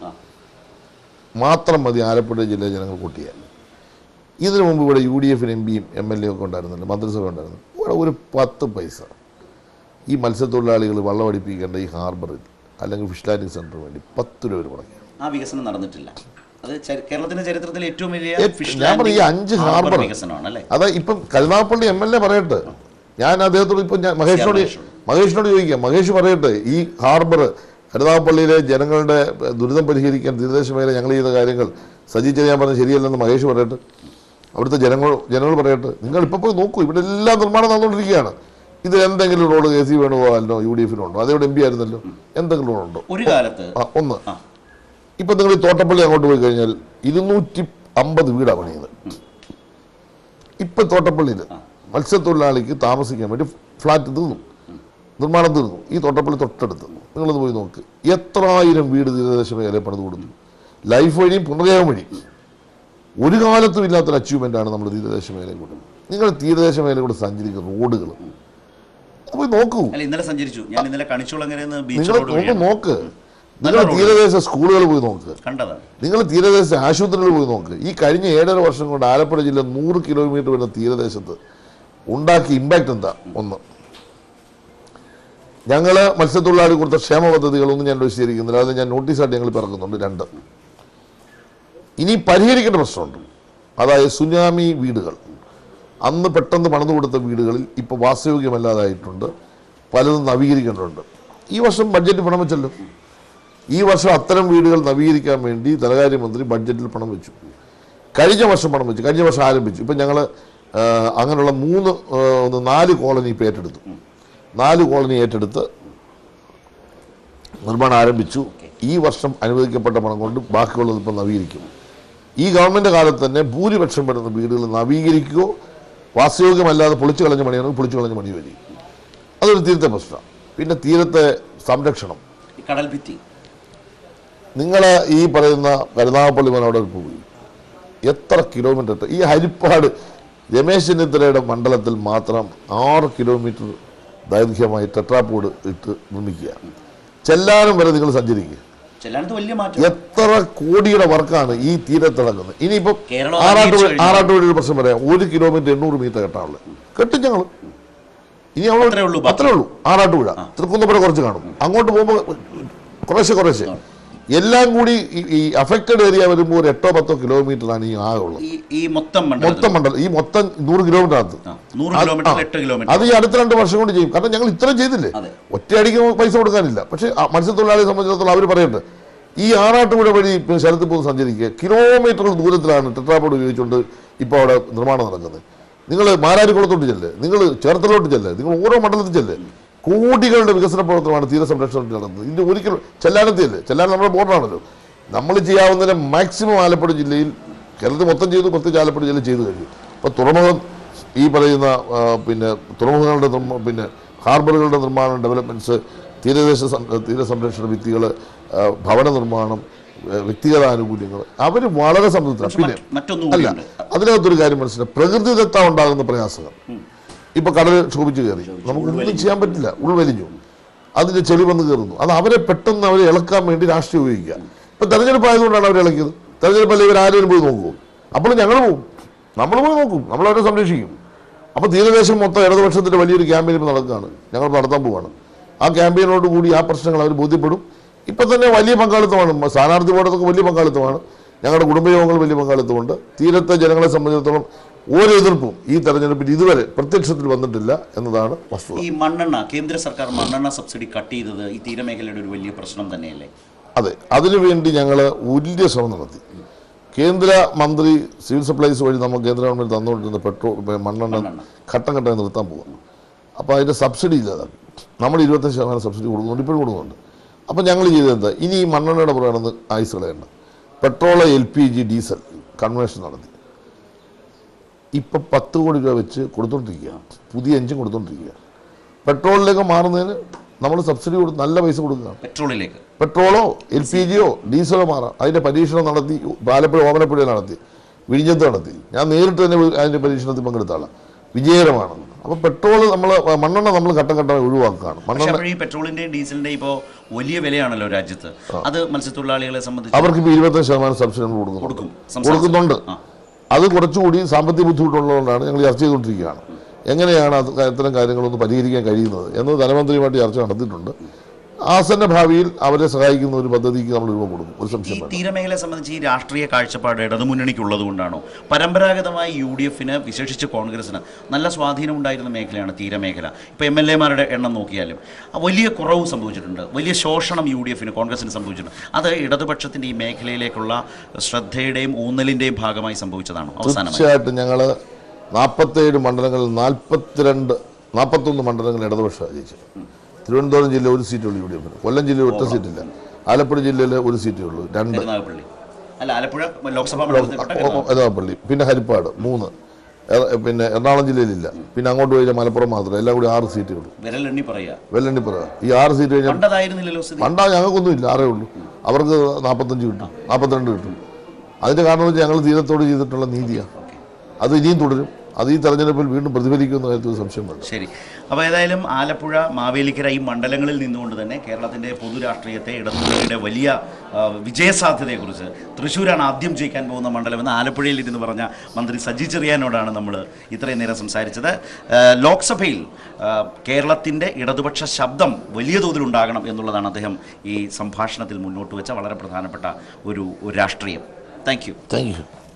മാത്രം മതി ആലപ്പുഴ ജില്ലയിലെ ജനങ്ങൾ കൂട്ടിയാൽ. ഇതിനു മുമ്പ് ഇവിടെ UDF MPയും MLA ഒക്കെ ഉണ്ടായിരുന്നല്ലോ, മന്ത്രിസഭ ഉണ്ടായിരുന്നു. ഇവിടെ ഒരു 10 പൈസ ഈ മത്സ്യത്തൊഴിലാളികൾ വള്ളമടിപ്പിക്കേണ്ട ഈ ഹാർബറിൽ അല്ലെങ്കിൽ ഫിഷ് ലാൻഡിംഗ് സെൻ്ററിന് വേണ്ടി 10 രൂപ മുടക്കി. ആ വികസനം നടന്നിട്ടില്ല. അത് കേരളത്തിന്റെ ചരിത്രത്തിൽ ഏറ്റവും വലിയ ഞാൻ പറയും ഈ 5 ഹാർബർ വികസനമാണ് അല്ലേ. അതാ ഇപ്പം കരുനാഗപ്പള്ളി MLA പറയട്ടെ, ഞാൻ അദ്ദേഹത്തോട് ഇപ്പം ഞാൻ മഹേഷിനോട് ചോദിക്കാം. മഹേഷ് പറയട്ടെ, ഈ ഹാർബർ കരുനാഗപ്പള്ളിയിലെ ജനങ്ങളുടെ ദുരിതം പരിഹരിക്കാൻ തീരദേശ മേഖല ഞങ്ങൾ ചെയ്ത കാര്യങ്ങൾ സജി ചെറിയാൻ പറഞ്ഞത് ശരിയല്ലെന്ന് മഹേഷ് പറയട്ടെ. അവിടുത്തെ ജനങ്ങൾ പറയട്ടെ. നിങ്ങൾ ഇപ്പോൾ പോയി നോക്കൂ, ഇവിടെ എല്ലാം നിർമ്മാണം നടന്നുകൊണ്ടിരിക്കുകയാണ്. ഇത് എന്തെങ്കിലും റോഡ് KC വേണുഗോപാലിനോ UDF ഉണ്ടോ? അതേവിടെ MP ആയിരുന്നല്ലോ. എന്തെങ്കിലും റോഡുണ്ടോ? ഒരു കാലത്ത് ഒന്ന് ഇപ്പം നിങ്ങൾ ഈ തോട്ടപ്പള്ളി അങ്ങോട്ട് പോയി കഴിഞ്ഞാൽ 250 വീടാണ് പണിയുന്നത്. ഇപ്പം തോട്ടപ്പള്ളിയിൽ മത്സ്യത്തൊഴിലാളിക്ക് താമസിക്കാൻ വേണ്ടി ഫ്ലാറ്റ് തീർന്നു, നിർമ്മാണം തീർന്നു. ഈ തോട്ടപ്പള്ളി തൊട്ടടുത്ത് നിങ്ങളത് പോയി നോക്ക്, എത്രായിരം വീട് തീരദേശ മേഖലയിൽ പണിത് കൊടുത്തു. ലൈഫ് വഴിയും പുനർജയം വഴി ഒരു കാലത്തും ഇല്ലാത്തൊരു അച്ചീവ്മെൻ്റാണ് നമ്മൾ തീരദേശ മേഖലയിൽ കൊടുക്കുന്നത്. നിങ്ങൾ തീരദേശ മേഖലയിൽ കൂടെ സഞ്ചരിക്കുന്ന റോഡുകൾ പോയി നോക്കൂ. ഇന്നലെ സഞ്ചരിച്ചു ഞാൻ, ഇന്നലെ കണിച്ചുളങ്ങരന്ന് നിങ്ങൾ നോക്ക്. നിങ്ങൾ തീരദേശ സ്കൂളുകൾ പോയി നോക്ക്, നിങ്ങൾ തീരദേശ ആശുപത്രികൾ പോയി നോക്ക്. ഈ കഴിഞ്ഞ 7.5 വർഷം കൊണ്ട് ആലപ്പുഴ ജില്ല 100 കിലോമീറ്റർ വരുന്ന തീരദേശത്ത് ഉണ്ടാക്കിയ ഇമ്പാക്റ്റ് എന്താ? ഒന്ന്, ഞങ്ങൾ മത്സ്യത്തൊഴിലാളി കൊടുത്ത ക്ഷേമ പദ്ധതികളൊന്നും ഞാൻ വിശദീകരിക്കുന്നില്ല, അത് ഞാൻ നോട്ടീസായിട്ട് ഞങ്ങൾ ഇറക്കുന്നുണ്ട്. 2, ഇനി പരിഹരിക്കേണ്ട പ്രശ്നമുണ്ട്. അതായത് സുനാമി വീടുകൾ, അന്ന് പെട്ടെന്ന് പണിതു കൊടുത്ത വീടുകളിൽ ഇപ്പോൾ വാസയോഗ്യമല്ലാതായിട്ടുണ്ട്, പലതും നവീകരിക്കേണ്ടതുണ്ട്. ഈ വർഷം ബഡ്ജറ്റ് പണം വെച്ചല്ലോ. ഈ വർഷം അത്തരം വീടുകൾ നവീകരിക്കാൻ വേണ്ടി ധനകാര്യമന്ത്രി ബഡ്ജറ്റിൽ പണം വെച്ചു. കഴിഞ്ഞ വർഷം പണം വെച്ചു, കഴിഞ്ഞ വർഷം ആരംഭിച്ചു. ഇപ്പം ഞങ്ങൾ അങ്ങനെയുള്ള 4 കോളനി ഇപ്പോൾ ഏറ്റെടുത്തു. 4 കോളനി ഏറ്റെടുത്ത് നിർമ്മാണം ആരംഭിച്ചു. ഈ വർഷം അനുവദിക്കപ്പെട്ട പണം കൊണ്ട് ബാക്കിയുള്ളത് ഇപ്പം നവീകരിക്കും. ഈ ഗവൺമെൻറ് കാലത്ത് തന്നെ ഭൂരിപക്ഷം വരുന്ന വീടുകൾ നവീകരിക്കുകയോ വാസയോഗ്യമല്ലാതെ പൊളിച്ചു കളഞ്ഞ പണിയാണെങ്കിൽ പൊളിച്ചു കളഞ്ഞ പണി വരും. അതൊരു തീരത്തെ പ്രശ്നമാണ്. പിന്നെ തീരത്തെ സംരക്ഷണം, കടൽ ഭിത്തി. നിങ്ങൾ ഈ പറയുന്ന കരുനാഗപ്പള്ളി അവിടെ പോയി എത്ര കിലോമീറ്റർ, ഈ ഹരിപ്പാട് രമേശ് ചെന്നിത്തലയുടെ മണ്ഡലത്തിൽ മാത്രം 6 കിലോമീറ്റർ ദൈർഘ്യമായി ടെട്രാപോഡ് ഇട്ട് നിർമ്മിക്കുക. ചെല്ലാനം വരെ നിങ്ങൾ സഞ്ചരിക്കുക. എത്ര കോടിയുടെ വർക്കാണ് ഈ തീരത്ത് നടക്കുന്നത്. ഇനിയിപ്പോൾ ആറാട്ടുപുഴ പ്രശ്നം പറയാം, 1 കിലോമീറ്റർ 800 മീറ്റർ കെട്ടാനുള്ളത് കെട്ടും ഞങ്ങൾ. ഇനി അത്രേ ഉള്ളൂ. ആറാട്ടുപുഴ, തൃക്കുന്നപ്പുഴ കുറച്ച് കാണും. അങ്ങോട്ട് പോകുമ്പോൾ കുറേശ്ശെ എല്ലാം കൂടി ഈ അഫക്റ്റഡ് ഏരിയ വരുമ്പോൾ ഒരു 8-10 കിലോമീറ്ററാണ് ഈ ആകെ ഉള്ളത്. ഈ മൊത്തം മണ്ഡലം ഈ മൊത്തം 100 കിലോമീറ്റർ അത് ഈ അടുത്ത 2 വർഷം കൊണ്ട് ചെയ്യും. കാരണം ഞങ്ങൾ ഇത്രയും ചെയ്തില്ലേ, ഒറ്റയടിക്ക് പൈസ കൊടുക്കാനില്ല. പക്ഷേ മത്സ്യത്തൊഴിലാളിയെ സംബന്ധിച്ചിടത്തോളം അവർ പറയുന്നത് ഈ ആറാട്ടുപുഴ വഴി സ്ഥലത്ത് പോകുന്ന സഞ്ചരിക്കുക കിലോമീറ്ററുകൾ ദൂരത്തിലാണ് ടെട്രാപോഡ് ഉപയോഗിച്ചുകൊണ്ട് ഇപ്പോൾ അവിടെ നിർമ്മാണം നടക്കുന്നത്. നിങ്ങൾ മാരാരിക്കുളത്തോട്ട് ചെല്ല്, നിങ്ങൾ ചേർത്തലോട്ട് ചെല്ല്, നിങ്ങൾ ഓരോ മണ്ഡലത്തിൽ ചെല്ല്, കോടികളുടെ വികസന പ്രവർത്തനമാണ് തീരസംരക്ഷണത്തിൽ നടന്നത്. ഇതിൻ്റെ ഒരിക്കലും ചെല്ലാനത്തിയല്ലേ, ചെല്ലാൻ നമ്മുടെ ബോർഡറാണല്ലോ. നമ്മൾ ചെയ്യാവുന്നതിന് മാക്സിമം ആലപ്പുഴ ജില്ലയിൽ, കേരളത്തിൽ മൊത്തം ചെയ്തു, പ്രത്യേകിച്ച് ആലപ്പുഴ ജില്ലയിൽ ചെയ്തു കഴിഞ്ഞു. ഇപ്പോൾ തുറമുഖം, ഈ പറയുന്ന പിന്നെ തുറമുഖങ്ങളുടെ പിന്നെ ഹാർബറുകളുടെ നിർമ്മാണം, ഡെവലപ്മെൻറ്റ്സ്, തീരസംരക്ഷണ ഭിത്തികൾ, ഭവന നിർമ്മാണം, വ്യക്തിഗത ആനുകൂല്യങ്ങൾ, അവർ വളരെ സംതൃപ്തരാണ്. പിന്നെ അല്ല, അതിനകത്തൊരു കാര്യം മനസ്സിലായി, പ്രകൃതിദത്ത ഉണ്ടാകുന്ന പ്രയാസങ്ങൾ. ഇപ്പോൾ കടൽ ക്ഷോഭിച്ച് കയറി, നമുക്കൊന്നും ചെയ്യാൻ പറ്റില്ല, ഉൾവലിഞ്ഞു, അതിൻ്റെ ചെളി വന്ന് കയറുന്നു. അത് അവരെ പെട്ടെന്ന് അവരെ ഇളക്കാൻ വേണ്ടി രാഷ്ട്രീയം ഉപയോഗിക്കുക. ഇപ്പം തെരഞ്ഞെടുപ്പ് ആയതുകൊണ്ടാണ് അവർ ഇളക്കിയത്. തെരഞ്ഞെടുപ്പല്ലേ ഇവർ ആരും പോയി നോക്കുമോ? അപ്പോൾ ഞങ്ങൾ പോവും, നമ്മൾ പോയി നോക്കും, നമ്മളവരെ സംരക്ഷിക്കും. അപ്പോൾ തീരദേശം മൊത്തം ഇടതുപക്ഷത്തിൻ്റെ വലിയൊരു ക്യാമ്പയിൻ ഇപ്പോൾ നടക്കുകയാണ്, ഞങ്ങൾ നടത്താൻ പോവുകയാണ്. ആ ക്യാമ്പയിനോട് കൂടി ആ പ്രശ്നങ്ങൾ അവർ ബോധ്യപ്പെടും. ഇപ്പം തന്നെ വലിയ പങ്കാളിത്തമാണ്, സ്ഥാനാർത്ഥി ബോർഡൊക്കെ വലിയ പങ്കാളിത്തമാണ്, ഞങ്ങളുടെ കുടുംബയോഗങ്ങൾ വലിയ പങ്കാളിത്തമുണ്ട്. തീരത്തെ ജനങ്ങളെ സംബന്ധിച്ചിടത്തോളം ഒരു എതിർപ്പും ഈ തെരഞ്ഞെടുപ്പിൽ ഇതുവരെ പ്രത്യക്ഷത്തിൽ വന്നിട്ടില്ല എന്നതാണ് വസ്തുത. ഈ മണ്ണെണ്ണ, കേന്ദ്ര സർക്കാർ മണ്ണെണ്ണ സബ്സിഡി കട്ട് ചെയ്തത് ഈ തീരമേഖലയുടെ ഒരു വലിയ പ്രശ്നം തന്നെയല്ലേ? അതെ, അതിനുവേണ്ടി ഞങ്ങൾ വലിയ ശ്രമം നടത്തി. കേന്ദ്ര മന്ത്രി സിവിൽ സപ്ലൈസ് വഴി നമുക്ക് കേന്ദ്ര ഗവൺമെൻറ് തന്നുകൊണ്ടിരുന്ന മണ്ണെണ്ണ ഘട്ടം ഘട്ടമായി നിർത്താൻ പോകുന്നു. അപ്പോൾ അതിൻ്റെ സബ്സിഡി ഇല്ലാതാക്കി. നമ്മൾ 25% സബ്സിഡി കൊടുക്കുന്നുണ്ട്, ഇപ്പോഴും കൊടുക്കുന്നുണ്ട്. അപ്പോൾ ഞങ്ങൾ ചെയ്തത് എന്താ, ഇനി ഈ മണ്ണെണ്ണയുടെ പുറകെ ആയുസ് കളയണ്ട, പെട്രോൾ, LPG, ഡീസൽ കൺവേർഷൻ നടത്തി. ഇപ്പം 10 കോടി രൂപ വെച്ച് കൊടുത്തോണ്ടിരിക്കുക, പുതിയ എഞ്ചിൻ കൊടുത്തോണ്ടിരിക്കുക. പെട്രോളിലേക്ക് മാറുന്നതിന് നമ്മൾ സബ്സിഡി കൊടുത്ത് നല്ല പൈസ കൊടുക്കുകയാണ്. പെട്രോളിലേക്ക് പെട്രോളോ LPG-യോ ഡീസലോ മാറാം. അതിൻ്റെ പരീക്ഷണം നടത്തി ആലപ്പുഴ ഓമനപ്പുഴയിൽ നടത്തി, വിഴിഞ്ഞത്ത് നടത്തി. ഞാൻ നേരിട്ട് തന്നെ അതിൻ്റെ പരീക്ഷണത്തിൽ പങ്കെടുത്ത ആളാണ്. വിജയകരമാണ്. അപ്പോൾ പെട്രോൾ നമ്മൾ മണ്ണെണ്ണ നമ്മൾ ഘട്ടം ഘട്ടമായി ഒഴിവാക്കുകയാണ്. മണ്ണെണ്ണ ഈ പെട്രോളിന്റെയും ഡീസലിന്റെയും ഇപ്പോൾ വലിയ വിലയാണല്ലോ രാജ്യത്ത്. അത് മത്സ്യത്തൊഴിലാളികളെ സംബന്ധിച്ച് അവർക്ക് ഇപ്പോൾ 25% സബ്സിഡി നമ്മൾ കൊടുക്കുന്നുണ്ട്. അത് കുറച്ചുകൂടി സാമ്പത്തിക ബുദ്ധിമുട്ടുള്ളതുകൊണ്ടാണ് ഞങ്ങൾ ചർച്ച ചെയ്തുകൊണ്ടിരിക്കുകയാണ്. എങ്ങനെയാണ് അത് ഇത്തരം കാര്യങ്ങളൊന്ന് പരിഹരിക്കാൻ കഴിയുന്നത് എന്ന് ധനമന്ത്രിയുമായിട്ട് ചർച്ച നടത്തിയിട്ടുണ്ട്. ആസന്ന ഭാവിയിൽ അവരെ സഹായിക്കുന്ന ഒരു പദ്ധതിക്ക് നമ്മൾ രൂപം കൊടുക്കും. ഒരു സംശയം വേണ്ട. തീരമേഖലയെ സംബന്ധിച്ച് ഈ രാഷ്ട്രീയ കാഴ്ചപ്പാട് ഇടതുമുന്നണിക്കുള്ളത് കൊണ്ടാണോ? പരമ്പരാഗതമായി UDF-ന് വിശേഷിച്ച് കോൺഗ്രസിന് നല്ല സ്വാധീനം ഉണ്ടായിരുന്ന മേഖലയാണ് തീരമേഖല. ഇപ്പോൾ MLA-മാരുടെ എണ്ണം നോക്കിയാലും വലിയ കുറവ് സംഭവിച്ചിട്ടുണ്ട്. വലിയ ശോഷണം UDF-ന് കോൺഗ്രസിന് സംഭവിച്ചിട്ടുണ്ട്. അത് ഇടതുപക്ഷത്തിൻ്റെ ഈ മേഖലയിലേക്കുള്ള ശ്രദ്ധയുടെയും ഊന്നലിൻ്റെയും ഭാഗമായി സംഭവിച്ചതാണോ? അവസാനമായി തീർച്ചയായിട്ടും ഞങ്ങൾ 47 മണ്ഡലങ്ങളിൽ 41 മണ്ഡലങ്ങളിൽ ഇടതുപക്ഷം ജയിച്ചു. തിരുവനന്തപുരം ജില്ല ഒരു സീറ്റുള്ളൂ UDF-ന്. കൊല്ലം ജില്ലയിൽ ഒറ്റ സീറ്റില്ല. ആലപ്പുഴ ജില്ലയിൽ ഒരു സീറ്റേ ഉള്ളൂ. 2 കരുനാഗപ്പള്ളി, പിന്നെ ഹരിപ്പാട് 3, പിന്നെ എറണാകുളം ജില്ലയിലില്ല. പിന്നെ അങ്ങോട്ട് പോയി മലപ്പുറം മാത്രം. എല്ലാം കൂടി 6 സീറ്റേ ഉള്ളൂ. വെല്ലെണ്ണി പറയാം. ഈ 6 സീറ്റ് കഴിഞ്ഞാൽ പണ്ടാ ഞങ്ങൾക്കൊന്നുമില്ല, 6 ഉള്ളൂ. അവർക്ക് 45 കിട്ടും, 42 കിട്ടും. അതിൻ്റെ കാരണം വെച്ചാൽ ഞങ്ങൾ തീരത്തോട് ചെയ്തിട്ടുള്ള നീതിയാണ്. അത് ഇനിയും തുടരും. അത് ഈ തെരഞ്ഞെടുപ്പിൽ വീണ്ടും പ്രതിഫലിക്കുന്ന കാര്യത്തിൽ സംശയം വേണ്ട. ശരി. അപ്പോൾ ഏതായാലും ആലപ്പുഴ, മാവേലിക്കര ഈ മണ്ഡലങ്ങളിൽ നിന്നുകൊണ്ട് തന്നെ കേരളത്തിൻ്റെ പൊതു രാഷ്ട്രീയത്തെ ഇടതുമുന്നണിയുടെ വലിയ വിജയസാധ്യതയെക്കുറിച്ച്, തൃശ്ശൂരാണ് ആദ്യം ജയിക്കാൻ പോകുന്ന മണ്ഡലമെന്ന് ആലപ്പുഴയിൽ ഇരുന്ന് പറഞ്ഞ മന്ത്രി സജി ചെറിയാനോടാണ് നമ്മൾ ഇത്രയും നേരം സംസാരിച്ചത്. ലോക്സഭയിൽ കേരളത്തിൻ്റെ ഇടതുപക്ഷ ശബ്ദം വലിയ തോതിൽ ഉണ്ടാകണം എന്നുള്ളതാണ് അദ്ദേഹം ഈ സംഭാഷണത്തിൽ മുന്നോട്ട് വെച്ച വളരെ പ്രധാനപ്പെട്ട ഒരു രാഷ്ട്രീയം. Thank you.